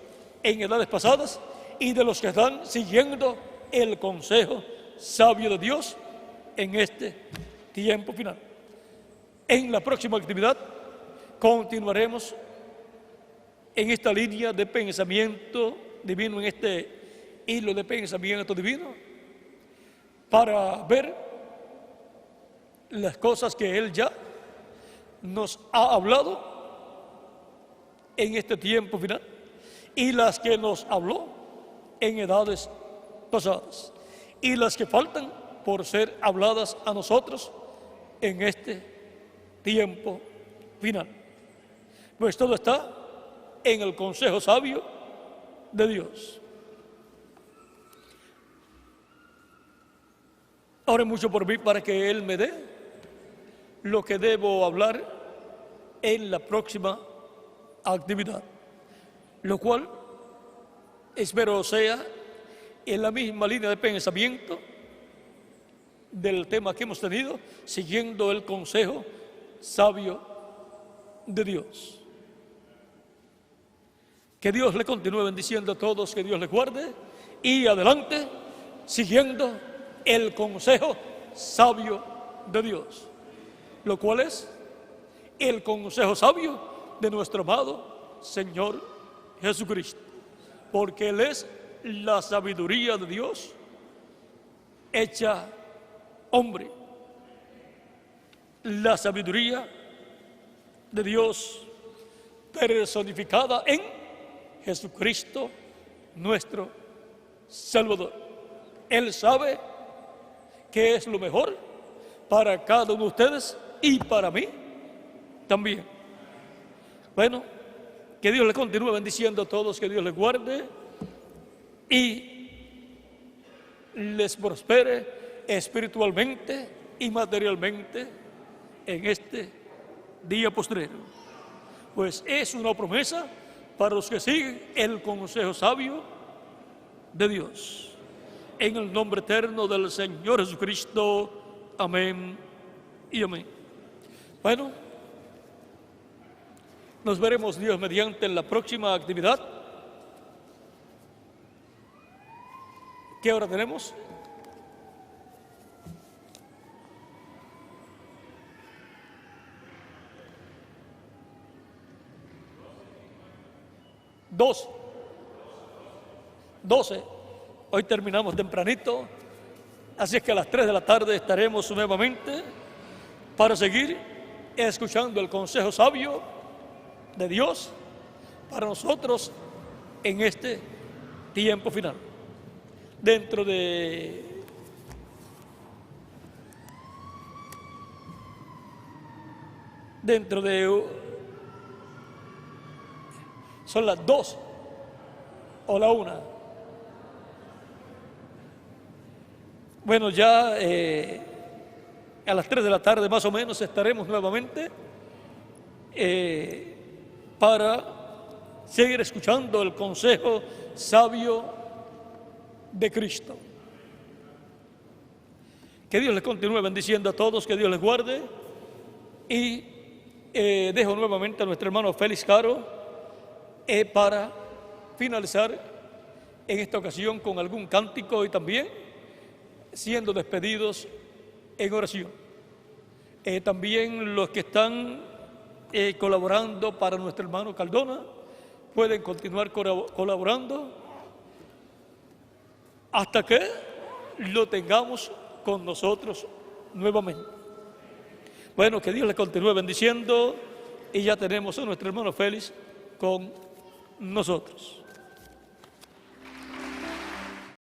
en edades pasadas y de los que están siguiendo el consejo sabio de Dios en este tiempo final. En la próxima actividad continuaremos en esta línea de pensamiento divino, en este hilo de pensamiento divino, para ver las cosas que Él ya nos ha hablado en este tiempo final y las que nos habló en edades pasadas y las que faltan por ser habladas a nosotros en este tiempo final. Pues todo está en el consejo sabio de Dios. Ore mucho por mí para que Él me dé lo que debo hablar en la próxima actividad, lo cual espero sea en la misma línea de pensamiento del tema que hemos tenido, siguiendo el consejo sabio de Dios. Que Dios le continúe bendiciendo a todos, que Dios les guarde y adelante, siguiendo el consejo sabio de Dios, lo cual es el consejo sabio de nuestro amado Señor Jesucristo, porque Él es la sabiduría de Dios hecha hombre, la sabiduría de Dios personificada en Jesucristo nuestro Salvador. Él sabe qué es lo mejor para cada uno de ustedes y para mí también. Bueno, que Dios les continúe bendiciendo a todos, que Dios les guarde y les prospere espiritualmente y materialmente en este día postrero. Pues es una promesa para los que siguen el consejo sabio de Dios. En el nombre eterno del Señor Jesucristo. Amén y amén. Bueno, nos veremos Dios mediante en la próxima actividad. ¿Qué hora tenemos? Doce. Hoy terminamos tempranito, así es que a las 3 de la tarde estaremos nuevamente para seguir escuchando el consejo sabio de Dios para nosotros en este tiempo final. Dentro de son las 2 o la 1. Bueno, ya a las 3 de la tarde más o menos estaremos nuevamente para seguir escuchando el consejo sabio de Cristo. Que Dios les continúe bendiciendo a todos, que Dios les guarde y dejo nuevamente a nuestro hermano Félix Caro para finalizar en esta ocasión con algún cántico y también siendo despedidos en oración. También los que están colaborando para nuestro hermano Cardona pueden continuar colaborando hasta que lo tengamos con nosotros nuevamente. Bueno, que Dios les continúe bendiciendo y ya tenemos a nuestro hermano Félix con nosotros.